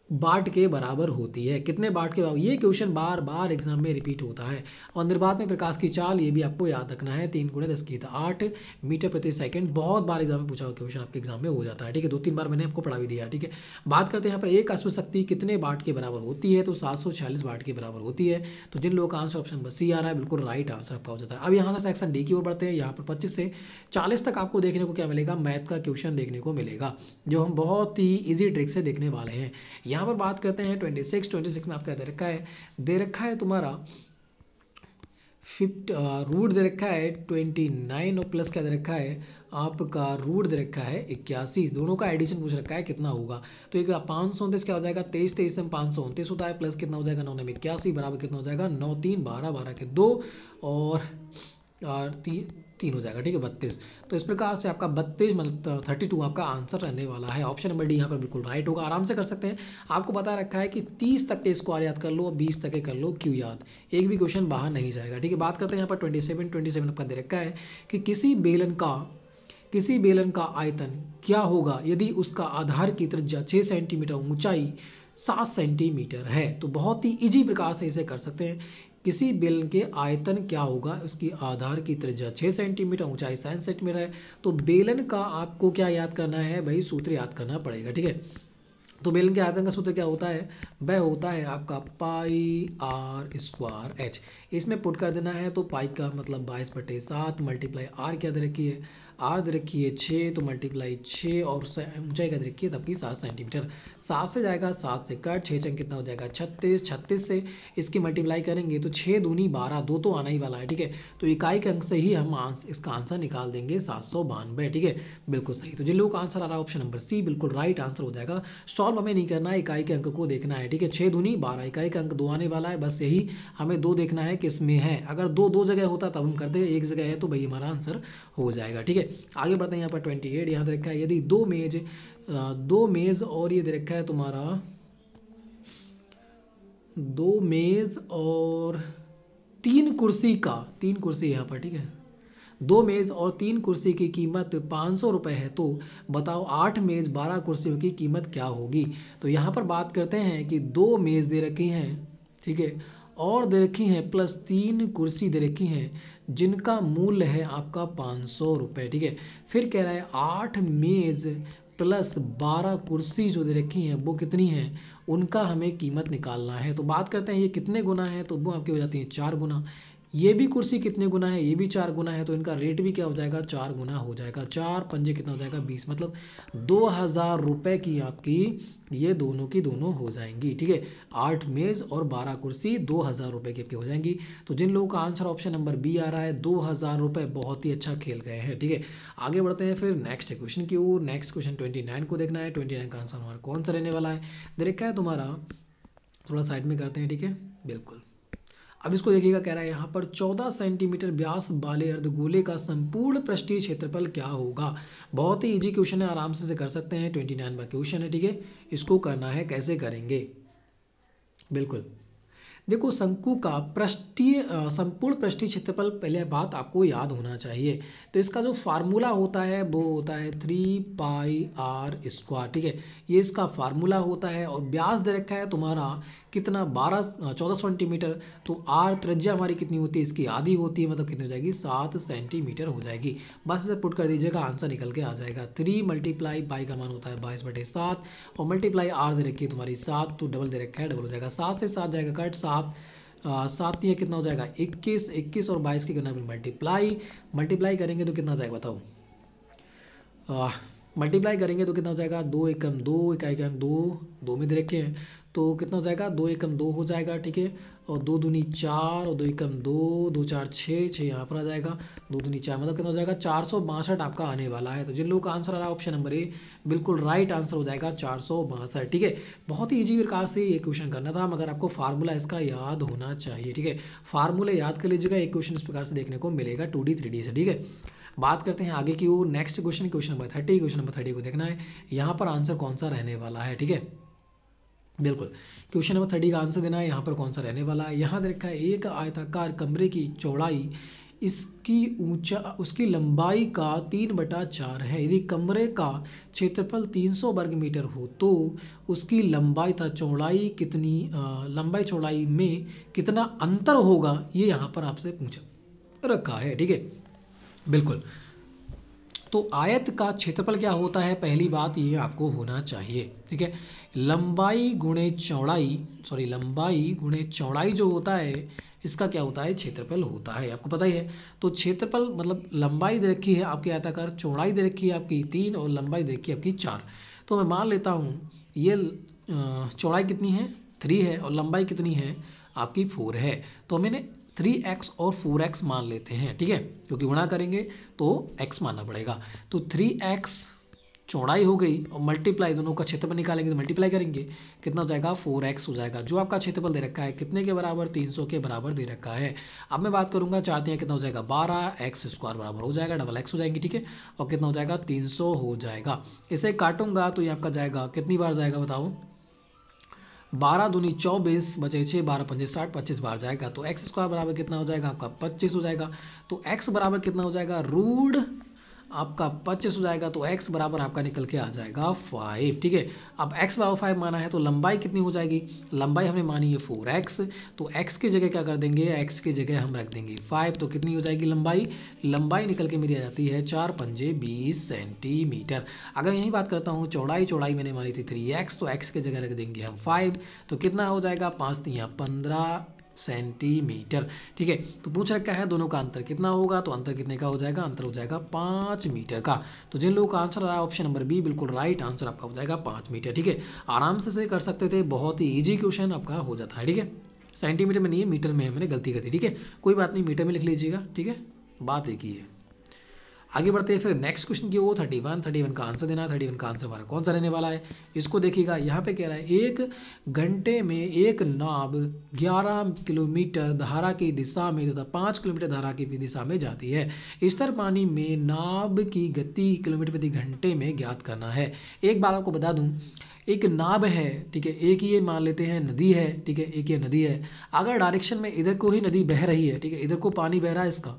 वाट के बराबर होती है। कितने वाट के बराबर, ये क्वेश्चन बार बार एग्जाम में रिपीट होता है। और निर्वात में प्रकाश की चाल, ये भी आपको याद रखना है, 3 गुणे 10 की 8 मीटर प्रति सेकंड। बहुत बार एग्जाम में पूछा हुआ क्वेश्चन आपके एग्जाम में हो जाता है। ठीक है, 2-3 बार मैंने आपको पढ़ा भी दिया। ठीक है, बात करते हैं यहाँ पर एक अश्व शक्ति कितने वाट के बराबर होती है, तो 746 वाट के बराबर होती है। तो जिन लोगों का आंसर ऑप्शन नंबर सी आ रहा है, बिल्कुल राइट आंसर आपका हो जाता है। अब यहाँ से सेक्शन डी की ओर बढ़ते हैं। यहाँ पर 25 से 40 तक आपको देखने को क्या मिलेगा, मैथ का क्वेश्चन देखने को मिलेगा, जो हम बहुत ही ईजी ट्रिक से देखने वाले हैं। यहाँ पर बात करते हैं 26 में आपका दे रखा है तुम्हारा रूट दे रखा है 29 और प्लस क्या दे रखा है आपका रूट दे रखा है 81। दोनों का एडिशन पूछ रखा है कितना होगा, तो एक 529 क्या हो जाएगा, 23 में 529 होता है, प्लस कितना हो जाएगा 9 में 81 बराबर कितना हो जाएगा 9 3 12 12 के 2 और 3 हो जाएगा। ठीक है, 32। तो इस प्रकार से आपका 32 मतलब 32 आपका आंसर रहने वाला है। ऑप्शन नंबर डी यहाँ पर बिल्कुल राइट होगा। आराम से कर सकते हैं, आपको बता रखा है कि 30 तक के स्क्वायर याद कर लो, 20 तक के कर लो, क्यों याद, एक भी क्वेश्चन बाहर नहीं जाएगा। ठीक है, बात करते हैं यहाँ पर 27 आपका दे रखा है कि किसी बेलन का आयतन क्या होगा यदि उसका आधार की त्रिज्या 6 सेंटीमीटर, ऊंचाई 7 सेंटीमीटर है। तो बहुत ही इजी प्रकार से इसे कर सकते हैं। किसी बेलन के आयतन क्या होगा, उसकी आधार की त्रिज्या 6 सेंटीमीटर, ऊंचाई 7 सेंटीमीटर है। तो बेलन का आपको क्या याद करना है भाई, सूत्र याद करना पड़ेगा। ठीक है, तो बेलन के आयतन का सूत्र क्या होता है, वह होता है आपका पाई r स्क्वायर h। इसमें पुट कर देना है, तो पाई का मतलब 22/7 मल्टीप्लाई r क्या दे रखी है, r दे रखी है 6, तो मल्टीप्लाई 6 और ऊंचाई क्या दे रखी है तब की 7 सेंटीमीटर। 7 से जाएगा 7 से कट, 6 चंग कितना हो जाएगा 36, 36 से इसकी मल्टीप्लाई करेंगे तो 6 दूनी 12, 2 तो आना ही वाला है। ठीक है, तो इकाई के अंक से ही हम इसका आंसर निकाल देंगे 792। ठीक है, बिल्कुल सही। तो जिन लोगों का आंसर आ रहा है ऑप्शन नंबर सी बिल्कुल राइट आंसर हो जाएगा। सॉल्व हमें नहीं करना है, इकाई के अंक को देखना है। ठीक है, 6 दूनी 12, इकाई का अंक 2 आने वाला है, बस यही हमें 2 देखना है किस में है। अगर 2 जगह होता तब हम करते, एक जगह है तो भाई हमारा आंसर हो जाएगा। ठीक है, आगे बढ़ते हैं। यहाँ पर 28 यहाँ दे रखा है यदि दो मेज और ये दे रखा है तुम्हारा 2 मेज और 3 कुर्सी यहाँ पर। ठीक है, 2 मेज और 3 कुर्सी की कीमत 500 रुपये है, तो बताओ 8 मेज 12 कुर्सियों की कीमत क्या होगी। तो यहाँ पर बात करते हैं कि 2 मेज दे रखी हैं, ठीक है, और दे रखी हैं प्लस 3 कुर्सी दे रखी हैं जिनका मूल्य है आपका 500 रुपये। ठीक है, फिर कह रहा है 8 मेज प्लस 12 कुर्सी जो दे रखी हैं वो कितनी हैं, उनका हमें कीमत निकालना है। तो बात करते हैं ये कितने गुना है, तो वो आपकी हो जाती है 4 गुना। ये भी कुर्सी कितने गुना है, ये भी 4 गुना है, तो इनका रेट भी क्या हो जाएगा, 4 गुना हो जाएगा। 4 पंजे कितना हो जाएगा, 20, मतलब 2000 रुपये की आपकी ये दोनों की दोनों हो जाएंगी। ठीक है, 8 मेज़ और 12 कुर्सी 2000 रुपये की आपकी हो जाएंगी। तो जिन लोगों का आंसर ऑप्शन नंबर बी आ रहा है 2000 रुपये, बहुत ही अच्छा खेल गए हैं। ठीक है, आगे बढ़ते हैं फिर नेक्स्ट क्वेश्चन की ओर। नेक्स्ट क्वेश्चन 29 को देखना है। 29 का आंसर हमारा कौन सा रहने वाला है, देखा है तुम्हारा, थोड़ा साइड में करते हैं। ठीक है, बिल्कुल। अब इसको देखिएगा, कह रहा है यहाँ पर 14 सेंटीमीटर व्यास वाले अर्धगोले का संपूर्ण पृष्ठीय क्षेत्रफल क्या होगा। बहुत ही इजी क्वेश्चन है, आराम से कर सकते हैं। 29 का क्वेश्चन है। ठीक है, इसको करना है, कैसे करेंगे, बिल्कुल। देखो, शंकु का संपूर्ण पृष्ठीय क्षेत्रफल, पहले बात आपको याद होना चाहिए। तो इसका जो फार्मूला होता है वो होता है 3πr²। ठीक है, ये इसका फार्मूला होता है। और व्यास दे रखा है तुम्हारा कितना, 14 सेंटीमीटर। तो आर त्रिज्या हमारी कितनी होती है, इसकी आधी होती है, मतलब कितनी हो जाएगी, 7 सेंटीमीटर हो जाएगी। बस इसे पुट कर दीजिएगा, आंसर निकल के आ जाएगा। 3 × पाई का मान होता है 22/7 और मल्टीप्लाई आर दे रखी है तुम्हारी 7, तो डबल दे रखा है, डबल हो जाएगा। 7 से 7 जाएगा कट, 7 ये कितना हो जाएगा, 21, 21 और 22 की करना मल्टीप्लाई करेंगे तो कितना हो जाएगा बताओ, मल्टीप्लाई करेंगे तो कितना हो जाएगा, 2 एकम 2, इकाई एकम 2, 2 में दे रखे हैं, तो कितना हो जाएगा, 2 एकम 2 हो जाएगा। ठीक है, और 2 दूनी 4 और 2 एकम 2, 2 4 6, 6 यहाँ पर आ जाएगा, 2 दूनी 4, मतलब कितना हो जाएगा, 462 आपका आने वाला है। तो जिन लोगों का आंसर आ रहा है ऑप्शन नंबर ए, बिल्कुल राइट आंसर हो जाएगा 462। ठीक है, बहुत ही ईजी प्रकार से ये क्वेश्चन करना था, मगर आपको फार्मूला इसका याद होना चाहिए। ठीक है, फार्मूले याद कर लीजिएगा, एक क्वेश्चन इस प्रकार से देखने को मिलेगा 2D 3D से। ठीक है, बात करते हैं आगे की ओर। Next question, question number 30। Question number 30 को देखना है, यहाँ पर आंसर कौन सा रहने वाला है। ठीक है, बिल्कुल, क्वेश्चन नंबर 30 का आंसर देना है, यहाँ पर कौन सा रहने वाला है। यहाँ देखा है, एक आयताकार कमरे की चौड़ाई उसकी लंबाई का 3/4 है। यदि कमरे का क्षेत्रफल 300 वर्ग मीटर हो तो उसकी लंबाई तथा चौड़ाई कितनी, लंबाई चौड़ाई में कितना अंतर होगा, ये यहाँ पर आपसे पूछा रखा है। ठीक है, बिल्कुल। तो आयत का क्षेत्रफल क्या होता है, पहली बात ये आपको होना चाहिए। ठीक है, लंबाई गुणे चौड़ाई जो होता है, इसका क्या होता है, क्षेत्रफल होता है, आपको पता ही है। तो क्षेत्रफल मतलब लंबाई दे रखी है आपकी आयताकार, चौड़ाई दे रखी है आपकी 3 और लंबाई दे रखी है आपकी 4। तो मैं मान लेता हूँ ये चौड़ाई कितनी है, 3 है, और लंबाई कितनी है आपकी 4 है। तो मैंने 3x और 4x मान लेते हैं। ठीक है, क्योंकि गुणा करेंगे तो x मानना पड़ेगा। तो 3x चौड़ाई हो गई और मल्टीप्लाई, दोनों का क्षेत्रफल निकालेंगे तो मल्टीप्लाई करेंगे, कितना हो जाएगा, 4x हो जाएगा। जो आपका क्षेत्रफल दे रखा है कितने के बराबर, 300 के बराबर दे रखा है। अब मैं बात करूंगा 4 3 कितना हो जाएगा, 12x² बराबर हो जाएगा, डबल x हो जाएंगी। ठीक है, और कितना हो जाएगा, 300 हो जाएगा। इसे काटूंगा तो ये आपका जाएगा, कितनी बार जाएगा बताओ, 12 दूनी 24 बचे 6, 12 पंजे 60, 25 बार जाएगा। तो x² बराबर कितना हो जाएगा आपका, 25 हो जाएगा। तो x बराबर कितना हो जाएगा, रूट आपका 25 हो जाएगा। तो x बराबर आपका निकल के आ जाएगा 5। ठीक है, अब x बराबर 5 माना है तो लंबाई कितनी हो जाएगी, लंबाई हमने मानी है 4x, तो x की जगह क्या कर देंगे, x की जगह हम रख देंगे 5। तो कितनी हो जाएगी लंबाई निकल के मेरी आ जाती है 4 पंजे 20 सेंटीमीटर। अगर यही बात करता हूँ चौड़ाई मैंने मानी थी 3x, तो x की जगह रख देंगे हम 5। तो कितना हो जाएगा, 5 3 15 सेंटीमीटर। ठीक है, तो पूछ रखा है दोनों का अंतर कितना होगा, तो अंतर कितने का हो जाएगा, अंतर हो जाएगा 5 मीटर का। तो जिन लोगों का आंसर आ रहा है ऑप्शन नंबर बी, बिल्कुल राइट आंसर आपका हो जाएगा 5 मीटर। ठीक है, आराम से कर सकते थे, बहुत ही ईजी क्वेश्चन आपका हो जाता है। ठीक है, सेंटीमीटर में नहीं है, मीटर में है, मैंने गलती कर दी। ठीक है, कोई बात नहीं, मीटर में लिख लीजिएगा। ठीक है, बात एक ही है। आगे बढ़ते हैं फिर नेक्स्ट क्वेश्चन की वो 31 का आंसर देना। 31 का आंसर हमारा कौन सा रहने वाला है, इसको देखिएगा। यहाँ पे कह रहा है, 1 घंटे में एक नाव 11 किलोमीटर धारा की दिशा में तथा 5 किलोमीटर धारा की दिशा में जाती है। स्थिर पानी में नाव की गति किलोमीटर प्रति घंटे में ज्ञात करना है। एक बात आपको बता दूँ, एक नाव है, ठीक है, एक ये मान लेते हैं नदी है, ठीक है, एक ये नदी है। अगर डायरेक्शन में इधर को ही नदी बह रही है, ठीक है, इधर को पानी बह रहा है, इसका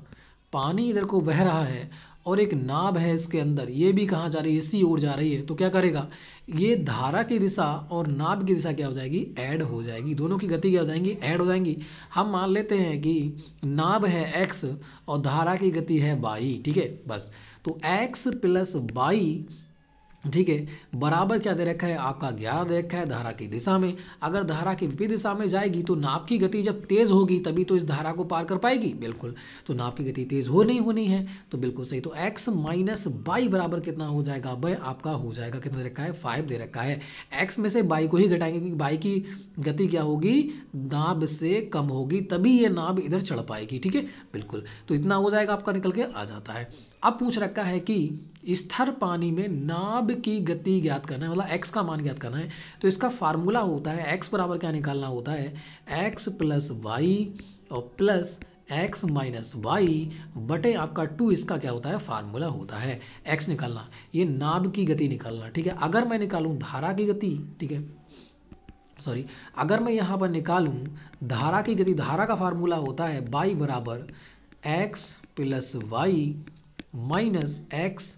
पानी इधर को बह रहा है, और एक नाव है इसके अंदर, ये भी कहाँ जा रही है, इसी ओर जा रही है। तो क्या करेगा, ये धारा की दिशा और नाव की दिशा क्या हो जाएगी, ऐड हो जाएगी, दोनों की गति क्या हो जाएंगी, ऐड हो जाएंगी। हम मान लेते हैं कि नाव है x और धारा की गति है y। ठीक है, बस। तो x + y ठीक है, बराबर क्या दे रखा है आपका 11 दे रखा है धारा की दिशा में। अगर धारा की विपरीत दिशा में जाएगी तो नाप की गति जब तेज़ होगी तभी तो इस धारा को पार कर पाएगी, बिल्कुल। तो नाप की गति तेज़ होनी है, तो बिल्कुल सही। तो x माइनस बाई बराबर कितना हो जाएगा, वह आपका हो जाएगा कितना दे रखा है 5 दे रखा है। x में से बाई को ही घटाएंगे क्योंकि बाई की गति क्या होगी, नाभ से कम होगी, तभी ये नाभ इधर चढ़ पाएगी, ठीक है, बिल्कुल। तो इतना हो जाएगा आपका, निकल के आ जाता है। अब पूछ रखा है कि स्थिर पानी में नाभ की गति ज्ञात करना है, मतलब x का मान ज्ञात करना है। तो इसका फार्मूला होता है x बराबर क्या निकालना होता है, x प्लस वाई और प्लस x माइनस वाई बटे आपका 2, इसका क्या होता है फार्मूला होता है x निकालना, ये नाभ की गति निकालना, ठीक है। अगर मैं निकालूं धारा की गति, ठीक है, सॉरी, अगर मैं यहाँ पर निकालूं धारा की गति, धारा का फार्मूला होता है बाई बराबर x plus Y minus X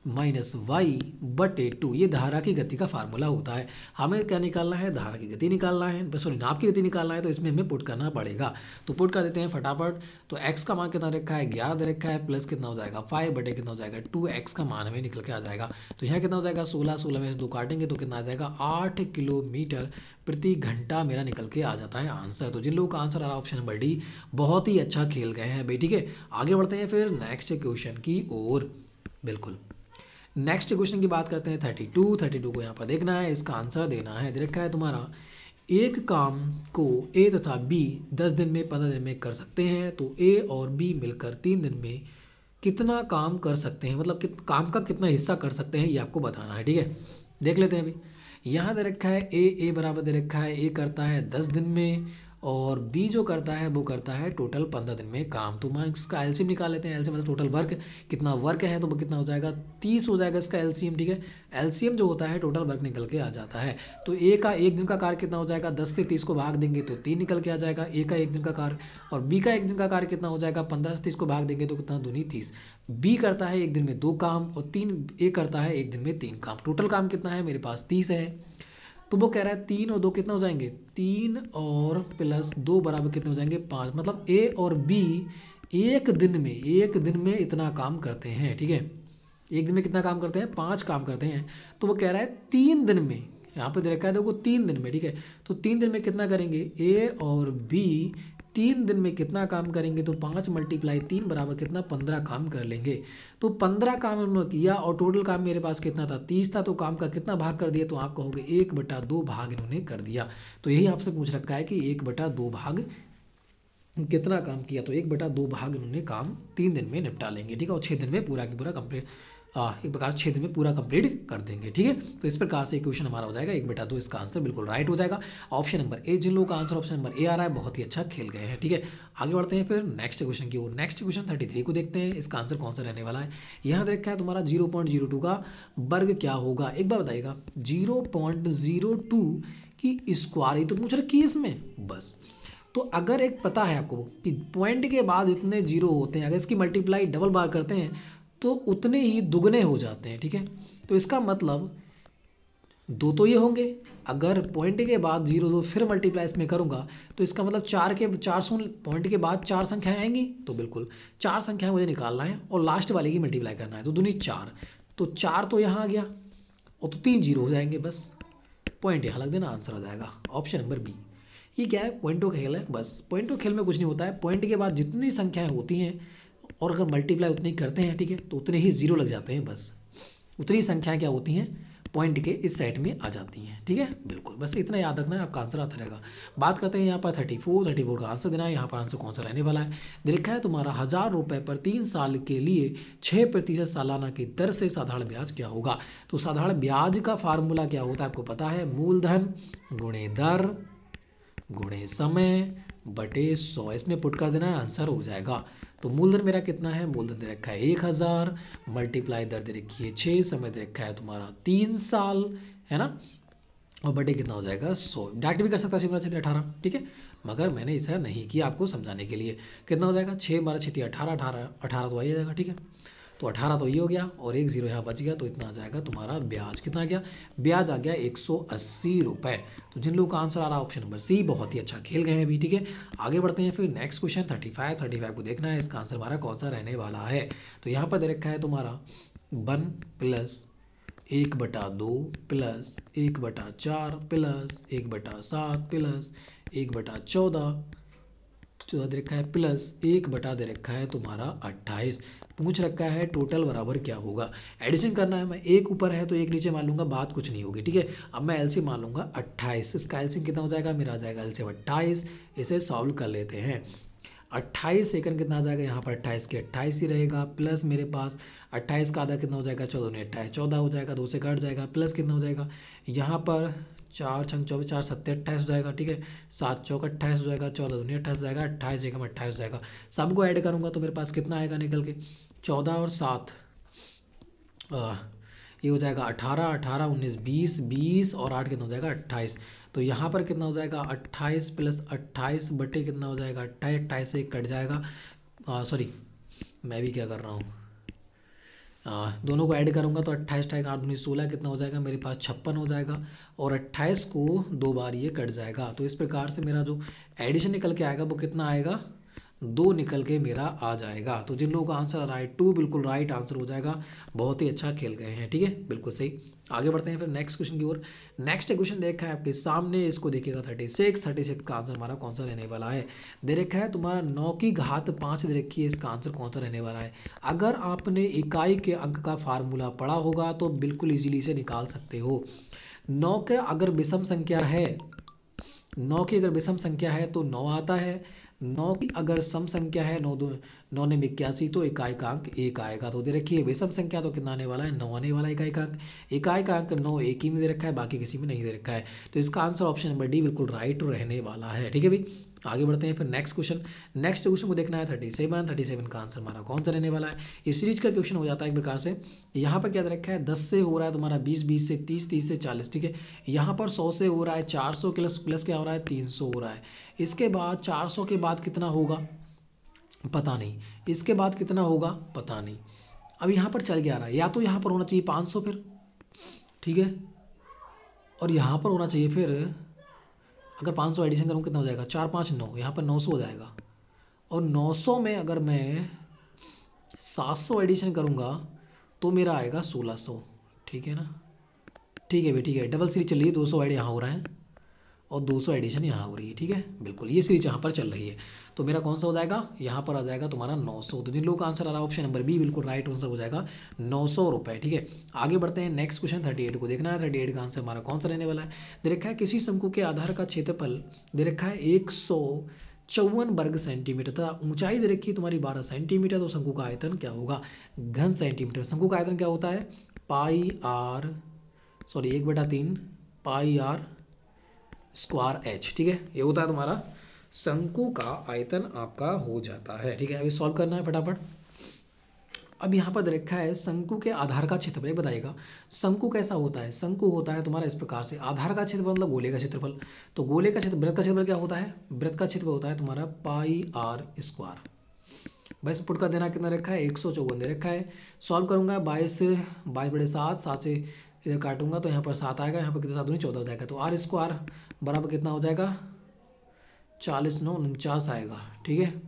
minus Y बटे 2, ये धारा की गति का फार्मूला होता है। हमें क्या निकालना है, धारा की गति निकालना है, सॉरी नाप की गति निकालना है, तो इसमें हमें पुट करना पड़ेगा। तो पुट कर देते हैं फटाफट। तो x का मान कितना रखा है 11 दे रखा है, प्लस कितना हो जाएगा 5 बटे कितना हो जाएगा 2, x का मान हमें निकल के आ जाएगा। तो यहाँ कितना हो जाएगा 16 में से 2 काटेंगे तो कितना आ जाएगा 8 किलोमीटर प्रति घंटा मेरा निकल के आ जाता है आंसर। तो जिन लोगों का आंसर आ रहा है ऑप्शन नंबर डी, बहुत ही अच्छा खेल गए हैं भाई, ठीक है। आगे बढ़ते हैं फिर नेक्स्ट क्वेश्चन की ओर, बिल्कुल। नेक्स्ट क्वेश्चन की बात करते हैं 32 को यहाँ पर देखना है, इसका आंसर देना है। दे रखा है तुम्हारा एक काम को ए तथा बी 10 दिन में 15 दिन में कर सकते हैं, तो ए और बी मिलकर 3 दिन में कितना काम कर सकते हैं, मतलब काम का कितना हिस्सा कर सकते हैं ये आपको बताना है, ठीक है। देख लेते हैं अभी। यहाँ दे रखा है ए बराबर दे रखा है, ए करता है 10 दिन में और बी जो करता है वो करता है टोटल 15 दिन में काम। तो मैं इसका एलसीएम निकाल लेते हैं। एलसीएम मतलब टोटल वर्क, कितना वर्क है तो वो कितना हो जाएगा 30 हो जाएगा इसका एलसीएम, ठीक है। एलसीएम जो होता है टोटल वर्क निकल के आ जाता है। तो ए का एक दिन का कार्य कितना हो जाएगा, 10 से 30 को भाग देंगे तो 3 निकल के आ जाएगा ए का एक दिन का कार्य। और बी का एक दिन का कार्य कितना हो जाएगा, 15 से 30 को भाग देंगे तो कितना, दूनी 30। बी करता है एक दिन में 2 काम और 3 ए करता है एक दिन में 3 काम। टोटल काम कितना है मेरे पास 30 है। तो वो कह रहा है 3 और 2 कितना हो जाएंगे, 3 और प्लस 2 बराबर कितने हो जाएंगे 5। मतलब ए और बी एक दिन में इतना काम करते हैं, ठीक है। एक दिन में कितना काम करते हैं, 5 काम करते हैं। तो वो कह रहा है 3 दिन में, यहाँ पे दे रखा है देखो 3 दिन में, ठीक है। तो 3 दिन में कितना करेंगे, ए और बी 3 दिन में कितना काम करेंगे, तो 5 मल्टीप्लाई 3 बराबर कितना 15 काम कर लेंगे। तो 15 काम उन्होंने किया और टोटल काम मेरे पास कितना था 30 था। तो काम का कितना भाग कर दिया, तो आप कहोगे 1/2 भाग इन्होंने कर दिया। तो यही आपसे पूछ रखा है कि 1/2 भाग कितना काम किया, तो 1/2 भाग इन्होंने काम 3 दिन में निपटा लेंगे, ठीक है। और 6 दिन में पूरा की पूरा कंप्लीट, एक प्रकार से 6 दिन में पूरा कंप्लीट कर देंगे, ठीक है। तो इस प्रकार से क्वेश्चन हमारा हो जाएगा 1/2, इसका आंसर बिल्कुल राइट हो जाएगा ऑप्शन नंबर ए। जिन लोगों का आंसर ऑप्शन नंबर ए आ रहा है बहुत ही अच्छा खेल गए हैं, ठीक है। आगे बढ़ते हैं फिर नेक्स्ट क्वेश्चन की ओर। नेक्स्ट क्वेश्चन 33 को देखते हैं, इसका आंसर कौन सा रहने वाला है। यहाँ देखा है तुम्हारा 0.02 का वर्ग क्या होगा, एक बार बताइएगा। 0.02 की स्क्वायर तो पूछ रखी है इसमें, बस। तो अगर एक पता है आपको कि पॉइंट के बाद इतने जीरो होते हैं, अगर इसकी मल्टीप्लाई डबल बार करते हैं तो उतने ही दुगने हो जाते हैं, ठीक है। तो इसका मतलब 2 तो ये होंगे, अगर पॉइंट के बाद 0 2 फिर मल्टीप्लाई इसमें करूँगा तो इसका मतलब 400 पॉइंट के बाद 4 संख्याएं आएंगी। तो बिल्कुल 4 संख्याएं मुझे निकालना है और लास्ट वाले की मल्टीप्लाई करना है, तो दूनी 4। तो 4 तो यहाँ आ गया और तो 3 0 हो जाएंगे, बस पॉइंट यहाँ लग देना, आंसर हो जाएगा ऑप्शन नंबर बी। ये क्या है, पॉइंटों का खेल है, बस। पॉइंटों खेल में कुछ नहीं होता है, पॉइंट के बाद जितनी संख्याएं होती हैं और अगर मल्टीप्लाई उतनी करते हैं, ठीक है, तो उतने ही 0 लग जाते हैं, बस। उतनी संख्याएं क्या होती हैं पॉइंट के इस साइड में आ जाती हैं, ठीक है, बिल्कुल। बस इतना याद रखना है, आपका आंसर आता रहेगा। बात करते हैं यहाँ पर 34 का आंसर देना है। यहाँ पर आंसर कौन सा रहने वाला है, लिखा है तुम्हारा 1000 रुपये पर 3 साल के लिए 6% सालाना की दर से साधारण ब्याज क्या होगा। तो साधारण ब्याज का फार्मूला क्या होता है आपको पता है, मूलधन गुणे दर गुणे समय बटे 100। इसमें पुट कर देना है, आंसर हो जाएगा। तो मूलधन मेरा कितना है, मूलधन दे रखा है 1000 मल्टीप्लाई दर दे रखी है 6, समय दे रखा है तुम्हारा 3 साल, है ना, और बटे कितना हो जाएगा 100। डायरेक्ट भी कर सकता है शिमला क्षेत्र 18, ठीक है, मगर मैंने ऐसा नहीं किया आपको समझाने के लिए। कितना हो जाएगा 6 12 6 18 तो आ ही जाएगा, ठीक है। तो 18 तो ये हो गया और 1 0 यहाँ बच गया, तो इतना आ जाएगा तुम्हारा ब्याज। कितना आ गया, ब्याज आ गया 180 रुपये। तो जिन लोगों का आंसर आ रहा है ऑप्शन नंबर सी, बहुत ही अच्छा खेल गए हैं अभी, ठीक है। आगे बढ़ते हैं फिर नेक्स्ट क्वेश्चन 35 को देखना है, इसका आंसर हमारा कौन सा रहने वाला है। तो यहाँ पर दे रखा है तुम्हारा 1 + 1/2 प्लस 1/4 प्लस 1/7 प्लस 1/14 जो दे रखा है प्लस 1 दे रखा है तुम्हारा 28। पूछ रखा है टोटल बराबर क्या होगा। एडिशन करना है, मैं एक ऊपर है तो एक नीचे मान लूँगा, बात कुछ नहीं होगी। ठीक है, अब मैं एलसीएम मान लूँगा 28। इसका एलसीएम कितना हो जाएगा, मेरा आ जाएगा एलसीएम 28। इसे सॉल्व कर लेते हैं। 28 सेकंड कितना आ जाएगा, यहाँ पर 28 के 28 ही रहेगा, प्लस मेरे पास 28 का आधा कितना हो जाएगा, 14 ने 28 14 हो जाएगा, 2 से कट जाएगा, प्लस कितना हो जाएगा यहाँ पर 4 छंग 24 4 7 28 हो जाएगा। ठीक है, 7 चौक 28 हो जाएगा, 14 दूनी 28 हो जाएगा, 28 एकम 28 हो जाएगा। सबको ऐड करूँगा तो मेरे पास कितना आएगा निकल के, 14 और 7 ये हो जाएगा 18 18 19 20 20 और 8 कितना हो जाएगा 28। तो यहाँ पर कितना हो जाएगा 28 प्लस 28 बटे कितना हो जाएगा 28। 28 से कट जाएगा, सॉरी मैं भी क्या कर रहा हूँ, दोनों को ऐड करूँगा तो 28 28 8 19 16 कितना हो जाएगा मेरे पास 56 हो जाएगा, और 28 को 2 बार ये कट जाएगा। तो इस प्रकार से मेरा जो एडिशन निकल के आएगा वो कितना आएगा, 2 निकल के मेरा आ जाएगा। तो जिन लोगों का आंसर राइट 2 बिल्कुल राइट आंसर हो जाएगा, बहुत ही अच्छा खेल गए हैं। ठीक है, बिल्कुल सही। आगे बढ़ते हैं फिर नेक्स्ट क्वेश्चन की ओर। नेक्स्ट क्वेश्चन देखा है आपके सामने, इसको देखिएगा 36 का आंसर हमारा कौन सा रहने वाला है। दे रखा है तुम्हारा 9 की घात 5 दे रखी है, इसका आंसर कौन सा रहने वाला है। अगर आपने इकाई के अंक का फार्मूला पढ़ा होगा तो बिल्कुल इजीली से निकाल सकते हो। 9 के अगर विषम संख्या है, 9 की अगर विषम संख्या है तो 9 आता है। 9 की अगर सम संख्या है, 9 9 ने 81 तो इकाई का अंक 1 आएगा। तो दे रखिए विषम संख्या तो कितना आने वाला है, 9 आने वाला है इकाई का अंक। इकाई का अंक 9 एक ही में दे रखा है, बाकी किसी में नहीं दे रखा है। तो इसका आंसर ऑप्शन नंबर डी बिल्कुल राइट रहने वाला है। ठीक है भाई, आगे बढ़ते हैं फिर नेक्स्ट क्वेश्चन। नेक्स्ट क्वेश्चन को देखना है 37 का आंसर हमारा कौन सा रहने वाला है। इस सीरीज का क्वेश्चन हो जाता है एक प्रकार से। यहाँ पर क्या दे रखा है, 10 से हो रहा है तुम्हारा 20, 20 से 30, 30 से 40। ठीक है, यहाँ पर 100 से हो रहा है 400 प्लस प्लस क्या हो रहा है 300 हो रहा है। इसके बाद 400 के बाद कितना होगा पता नहीं, इसके बाद कितना होगा पता नहीं। अब यहाँ पर चल गया रहा है, या तो यहाँ पर होना चाहिए 500 फिर, ठीक है, और यहाँ पर होना चाहिए फिर, अगर 500 एडिशन करूँ कितना हो जाएगा, 4 5 9, यहाँ पर 900 हो जाएगा। और 900 में अगर मैं 700 एडिशन करूँगा तो मेरा आएगा 1600। ठीक है ना, ठीक है भाई, ठीक है। डबल सीरीज चल रही है, 200 ऐड यहाँ हो रहा है और 200 एडिशन यहाँ हो रही है। ठीक है, बिल्कुल ये सीरीज यहाँ पर चल रही है। तो मेरा कौन सा हो जाएगा, यहाँ पर आ जाएगा तुम्हारा 900। तो जिन लोगों का आंसर आ रहा है ऑप्शन नंबर बी बिल्कुल राइट आंसर हो जाएगा 900 रुपये। ठीक है, आगे बढ़ते हैं नेक्स्ट क्वेश्चन 38 को देखना है। 38 का आंसर हमारा कौन सा रहने वाला है। दे रखा है किसी शंकु के आधार का क्षेत्रफल दे रखा है 154 वर्ग सेंटीमीटर तथा ऊंचाई दे रखी है तुम्हारी 12 सेंटीमीटर। तो शंकु का आयतन क्या होगा, घन सेंटीमीटर। शंकु का आयतन क्या होता है, 1/3 पाई आर स्क्वायर एच। ठीक है, ये होता है तुम्हारा शंकु का आयतन आपका हो जाता है। ठीक है, अभी सॉल्व करना है फटाफट। अब यहाँ पर देखा है शंकु के आधार का क्षेत्रफल, बताइएगा शंकु कैसा होता है। शंकु होता है तुम्हारा इस प्रकार से, आधार का क्षेत्रफल मतलब गोले का क्षेत्रफल। तो गोले का क्षेत्र, वृत्त का क्षेत्रफल क्या होता है, वृत्त का क्षेत्रफल होता है तुम्हारा पाई आर स्क्वायर। बस पुट का देना कितना रखा है, 154 दे रखा है। सॉल्व करूँगा 22/7, 7 से इधर काटूंगा तो यहाँ पर 7 आएगा, यहाँ पर कितना 7 दूनी 14 हो जाएगा। तो आर स्क्वायर बराबर कितना हो जाएगा, 40 9 49 आएगा। ठीक है,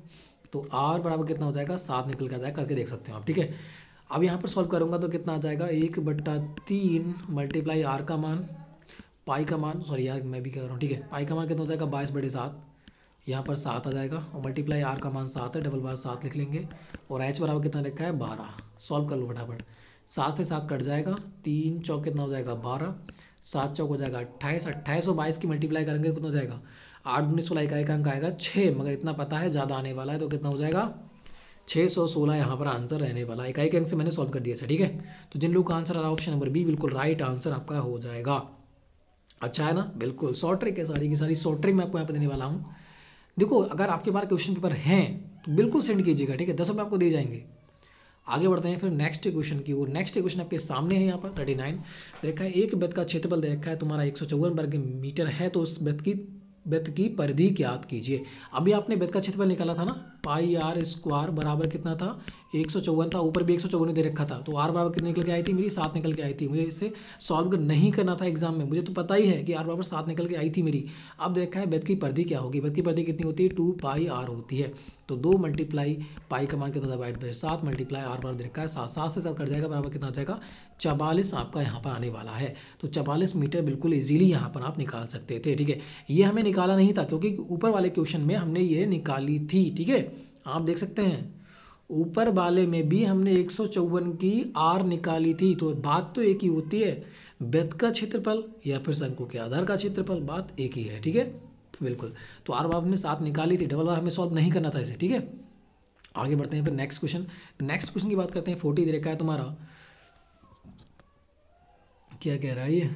तो आर बराबर कितना हो जाएगा, 7 निकल के आ जाएगा, करके देख सकते हो आप। ठीक है, अब यहाँ पर सॉल्व करूँगा तो कितना आ जाएगा, 1/3 मल्टीप्लाई आर का मान, पाई का मान, सॉरी यार मैं भी कह रहा हूँ। ठीक है, पाई का मान कितना हो जाएगा 22/7, यहाँ पर 7 आ जाएगा, और मल्टीप्लाई आर का मान 7 है, डबल बार 7 लिख लेंगे, और एच बराबर कितना लिखा है 12। सॉल्व कर लो फटाफट, 7 से 7 कट जाएगा, 3 चौक कितना हो जाएगा 12, 7 चौक हो जाएगा 28, 28 और 22 की मल्टीप्लाई करेंगे कितना हो जाएगा 8 दूनी 16, इकाई का अंक आएगा 6, मगर इतना पता है ज़्यादा आने वाला है तो कितना हो जाएगा 616 यहाँ पर आंसर रहने वाला है। इकाई के अंक से मैंने सॉल्व कर दिया था। ठीक है, तो जिन लोगों का आंसर आ रहा है ऑप्शन नंबर बी बिल्कुल राइट आंसर आपका हो जाएगा। अच्छा है ना, बिल्कुल शॉर्ट ट्रिक है, सारी की सारी शॉर्ट ट्रिक मैं आपको यहाँ पर देने वाला हूँ। देखो अगर आपके पास क्वेश्चन पेपर हैं तो बिल्कुल सेंड कीजिएगा। ठीक है, 10 रुपये आपको दिए जाएंगे। आगे बढ़ते हैं फिर नेक्स्ट क्वेश्चन की ओर। नेक्स्ट क्वेश्चन आपके सामने है यहाँ पर 39 देखा है, एक वृत्त का क्षेत्रफल दे रखा है तुम्हारा 154 वर्ग मीटर है, तो उस वृत्त की परिधि ज्ञात कीजिए। अभी आपने वृत्त का क्षेत्रफल निकाला था ना, पाई आर स्क्वायर बराबर कितना था, 154 था, ऊपर भी 154 दे रखा था, तो आर बराबर कितने निकल के आई थी मेरी, 7 निकल के आई थी। मुझे इसे सॉल्व नहीं करना था एग्जाम में, मुझे तो पता ही है कि आर बराबर 7 निकल के आई थी मेरी। अब देखा है बेद की परिधि क्या होगी, बेद की परिधि कितनी होती है, 2 पाई आर होती है। तो 2 मल्टीप्लाई पाई का मान कितना डिवाइड बाई 7 मल्टीप्लाई आर बराबर दे रखा है 7, 7 से 7 कट जाएगा, बराबर कितना आ जाएगा 44 आपका यहाँ पर आने वाला है। तो 44 मीटर बिल्कुल इजीली यहाँ पर आप निकाल सकते थे, ठीक है। ये हमें निकाला नहीं था क्योंकि ऊपर वाले क्वेश्चन में हमने ये निकाली थी, ठीक है। आप देख सकते हैं ऊपर वाले में भी हमने 154 की आर निकाली थी। तो बात तो एक ही होती है, वृत्त का क्षेत्रफल या फिर शंकु के आधार का क्षेत्रफल, बात एक ही है, ठीक है, बिल्कुल। तो आर बार हमने 7 निकाली थी, डबल बार हमें सॉल्व नहीं करना था इसे, ठीक है। आगे बढ़ते हैं फिर नेक्स्ट क्वेश्चन। नेक्स्ट क्वेश्चन की बात करते हैं। 40 दे रखा है तुम्हारा, क्या कह रहा है ये,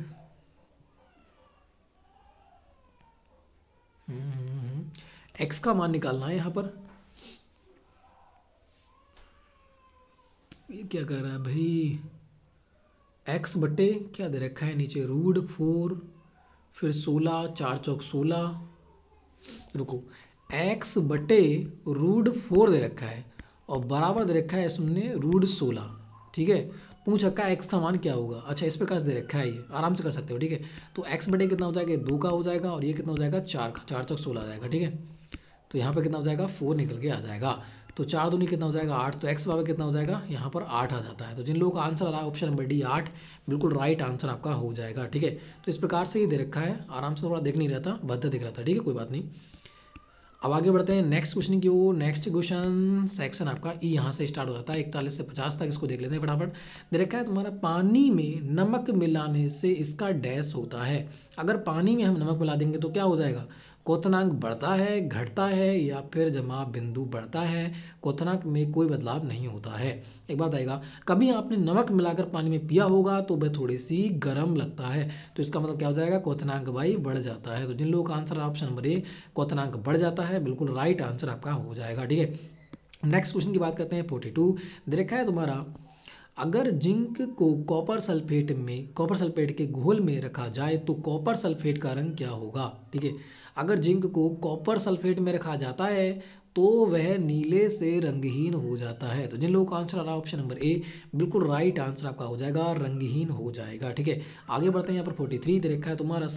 एक्स का मान निकालना है यहाँ पर। ये क्या कह रहा है भाई, एक्स बटे क्या दे रखा है नीचे, √4 फिर 16, 4 चौक 16, रुको, एक्स बटे √4 दे रखा है और बराबर दे रखा है इसमें √16, ठीक है। पूछ रखा है एक्स का मान क्या होगा। अच्छा इस प्रकार से दे रखा है, ये आराम से कर सकते हो, ठीक है। तो एक्स बटे कितना हो जाएगा, 2 का हो जाएगा और ये कितना हो जाएगा 4 का, 4 चौक 16 आ जाएगा, ठीक है। तो यहाँ पर कितना हो जाएगा 4 निकल के आ जाएगा। तो 4 दूनी कितना हो जाएगा 8, तो एक्स बराबर कितना हो जाएगा यहाँ पर 8 आ जाता है। तो जिन लोगों का आंसर आ रहा है ऑप्शन नंबर डी 8 बिल्कुल राइट आंसर आपका हो जाएगा, ठीक है। तो इस प्रकार से ये दे रखा है, आराम से थोड़ा देख नहीं रहा था, भद्दा दिख रहा था, ठीक है, कोई बात नहीं। अब आगे बढ़ते हैं नेक्स्ट क्वेश्चन की ओर। नेक्स्ट क्वेश्चन सेक्शन आपका ई यहाँ से स्टार्ट हो जाता है, 41 से 50 तक। इसको देख लेते हैं फटाफट। दे रखा है तुम्हारा, पानी में नमक मिलाने से इसका डैश होता है। अगर पानी में हम नमक मिला देंगे तो क्या हो जाएगा, क्वथनांक बढ़ता है, घटता है या फिर जमाव बिंदु बढ़ता है। क्वथनांक में कोई बदलाव नहीं होता है। एक बात आएगा, कभी आपने नमक मिलाकर पानी में पिया होगा तो वह थोड़ी सी गर्म लगता है, तो इसका मतलब क्या हो जाएगा, क्वथनांक भाई बढ़ जाता है। तो जिन लोगों का आंसर ऑप्शन नंबर ए क्वथनांक बढ़ जाता है, बिल्कुल राइट आंसर आपका हो जाएगा, ठीक है। नेक्स्ट क्वेश्चन की बात करते हैं। 42 दे रखा है तुम्हारा, अगर जिंक को कॉपर सल्फेट के घोल में रखा जाए तो कॉपर सल्फेट का रंग क्या होगा, ठीक है। अगर जिंक को कॉपर सल्फेट में रखा जाता है तो वह नीले से रंगहीन हो जाता है। तो जिन लोगों का आंसर आ रहा है ऑप्शन नंबर ए बिल्कुल राइट आंसर आपका हो जाएगा, रंगहीन हो जाएगा, ठीक है। आगे बढ़ते हैं। यहाँ पर 43 दे रखा है तुम्हारा,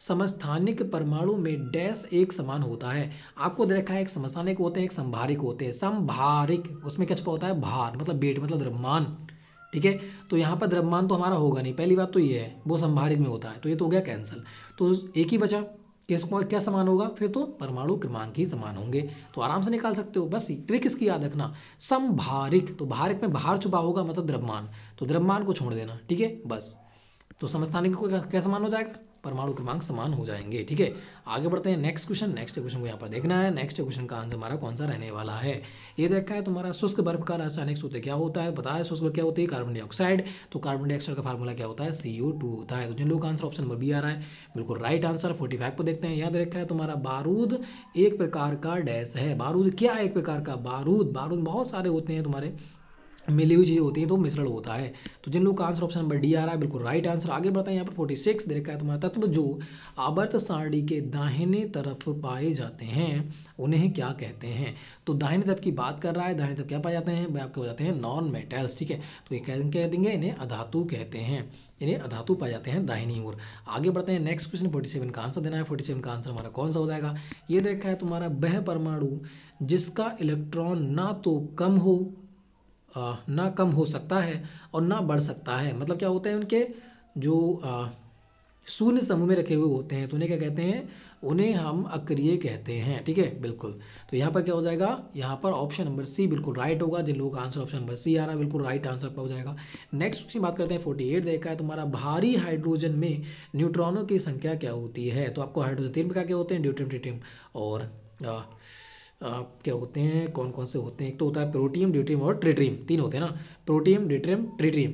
समस्थानिक परमाणु में डैश एक समान होता है। आपको दे रखा है एक समस्थानिक होते हैं, एक संभारिक होते हैं। संभारिक उसमें क्या छुपा होता है, भार मतलब वेट मतलब द्रव्यमान, ठीक है। तो यहाँ पर द्रव्यमान तो हमारा होगा नहीं, पहली बात तो ये है, वो संभारिक में होता है, तो ये तो हो गया कैंसिल। तो एक ही बचा, किसको क्या समान होगा फिर, तो परमाणु क्रमांक ही समान होंगे। तो आराम से निकाल सकते हो, बस ट्रिक इसकी याद रखना। संभारिक, तो भारिक में भार छुपा होगा मतलब द्रव्यमान, तो द्रव्यमान को छोड़ देना, ठीक है, बस। तो समस्थानिक को क्या समान हो जाएगा, परमाणु क्रमांक समान हो जाएंगे, ठीक है। आगे बढ़ते हैं नेक्स्ट क्वेश्चन को यहाँ पर देखना है। नेक्स्ट क्वेश्चन का आंसर हमारा कौन सा रहने वाला है, ये देखा है तुम्हारा, शुष्क बर्फ का रासायनिक सूत्र क्या होता है। पता है शुष्क बर्फ क्या होती है, कार्बन डाइऑक्साइड। तो कार्बन डाइऑक्साइड का फार्मूला क्या होता है, CO2 होता है। तो जिन लोगों का आंसर ऑप्शन नंबर बी आ रहा है बिल्कुल राइट आंसर। 45 को देखते हैं। याद रखा है तुम्हारा, बारूद एक प्रकार का डैश है। बारूद क्या है, एक प्रकार का बारूद बहुत सारे होते हैं तुम्हारे, मिली हुई चीज़ें होती हैं तो मिश्रण होता है। तो जिन लोग का आंसर ऑप्शन नंबर डी आ रहा है बिल्कुल राइट आंसर। आगे बढ़ते हैं। यहाँ पर 46 दे रखा है तुम्हारा, तत्व जो आवर्त सारणी के दाहिने तरफ पाए जाते हैं उन्हें क्या कहते हैं। तो दाहिने तरफ की बात कर रहा है, दाहिने तरफ क्या पाए जाते हैं, वे आपके हो जाते हैं नॉन मेटल्स, ठीक है। तो ये कह देंगे इन्हें अधातु कहते हैं, इन्हें अधातु पाए जाते हैं दाहिनी ओर। आगे बढ़ते हैं नेक्स्ट क्वेश्चन। 47 का आंसर देना है। 47 का आंसर हमारा कौन सा हो जाएगा, ये देखा है तुम्हारा, वह परमाणु जिसका इलेक्ट्रॉन ना कम हो सकता है और ना बढ़ सकता है। मतलब क्या होते हैं, उनके जो शून्य समूह में रखे हुए होते हैं तो उन्हें क्या कहते हैं, उन्हें हम अक्रिय कहते हैं, ठीक है, बिल्कुल। तो यहाँ पर क्या हो जाएगा, यहाँ पर ऑप्शन नंबर सी बिल्कुल राइट होगा। जिन लोगों का आंसर ऑप्शन नंबर सी आ रहा है बिल्कुल राइट आंसर पर हो जाएगा। नेक्स्ट क्वेश्चन बात करते हैं। 48 देखा है तुम्हारा, भारी हाइड्रोजन में न्यूट्रॉनों की संख्या क्या होती है। तो आपको हाइड्रोजन 3 प्रकार के होते हैं, ड्यूटेरियम, ट्रिटियम और क्या होते हैं, कौन कौन से होते हैं, एक तो होता है प्रोटियम, ड्यूटेरियम और ट्रिटियम, 3 होते हैं ना, प्रोटियम, ड्यूटेरियम, ट्रिटियम।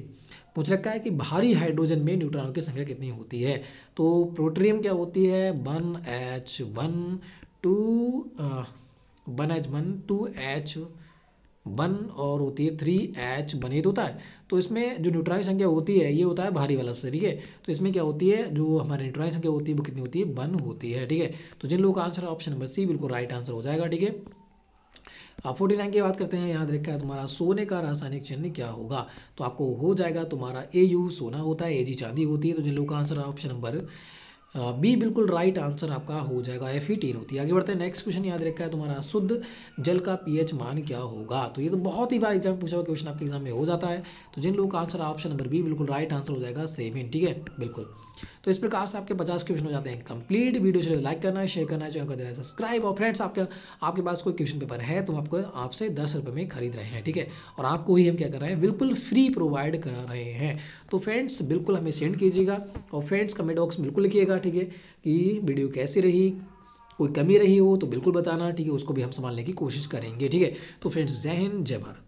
पूछ रखा है कि भारी हाइड्रोजन में न्यूट्रॉनों की संख्या कितनी होती है। तो प्रोटियम क्या होती है, 1H1 2H1 और होती है 3H1, ये तो होता है। तो इसमें जो न्यूट्रॉन की संख्या होती है ये होता है भारी वाला सबसे, ठीक है। तो इसमें क्या होती है, जो हमारी न्यूट्रॉन की संख्या होती है वो कितनी होती है, 1 होती है, ठीक है। तो जिन लोगों का आंसर ऑप्शन नंबर सी बिल्कुल राइट आंसर हो जाएगा, ठीक है। अब 49 की बात करते हैं। याद रखा है तुम्हारा सोने का रासायनिक चिन्ह क्या होगा, तो आपको हो जाएगा तुम्हारा AU सोना होता है, AG चांदी होती है। तो जिन लोगों का आंसर ऑप्शन नंबर बी बिल्कुल राइट आंसर आपका हो जाएगा, Fe टीन होती है। आगे बढ़ते हैं। नेक्स्ट क्वेश्चन याद रखा है तुम्हारा शुद्ध जल का pH मान क्या होगा, तो ये तो बहुत ही बार एग्जाम पूछा हुआ क्वेश्चन आपके एग्जाम में हो जाता है। तो जिन लोगों का आंसर ऑप्शन नंबर बी बिल्कुल राइट आंसर हो जाएगा 7, ठीक है बिल्कुल। तो इस प्रकार से आपके 50 क्वेश्चन हो जाते हैं कंप्लीट। वीडियो चलिए लाइक करना है, शेयर करना है, चैनल कर देना है सब्सक्राइब। और फ्रेंड्स आपके पास कोई क्वेश्चन पेपर है तो आपको आपसे 10 रुपये में खरीद रहे हैं, ठीक है, और आपको ही हम क्या कर रहे हैं, बिल्कुल फ्री प्रोवाइड करा रहे हैं। तो फ्रेंड्स बिल्कुल हमें सेंड कीजिएगा, और फ्रेंड्स कमेंट बॉक्स में बिल्कुल लिखिएगा, ठीक है, कि वीडियो कैसी रही, कोई कमी रही हो तो बिल्कुल बताना, ठीक है, उसको भी हम संभालने की कोशिश करेंगे, ठीक है। तो फ्रेंड्स जय हिंद जय भारत।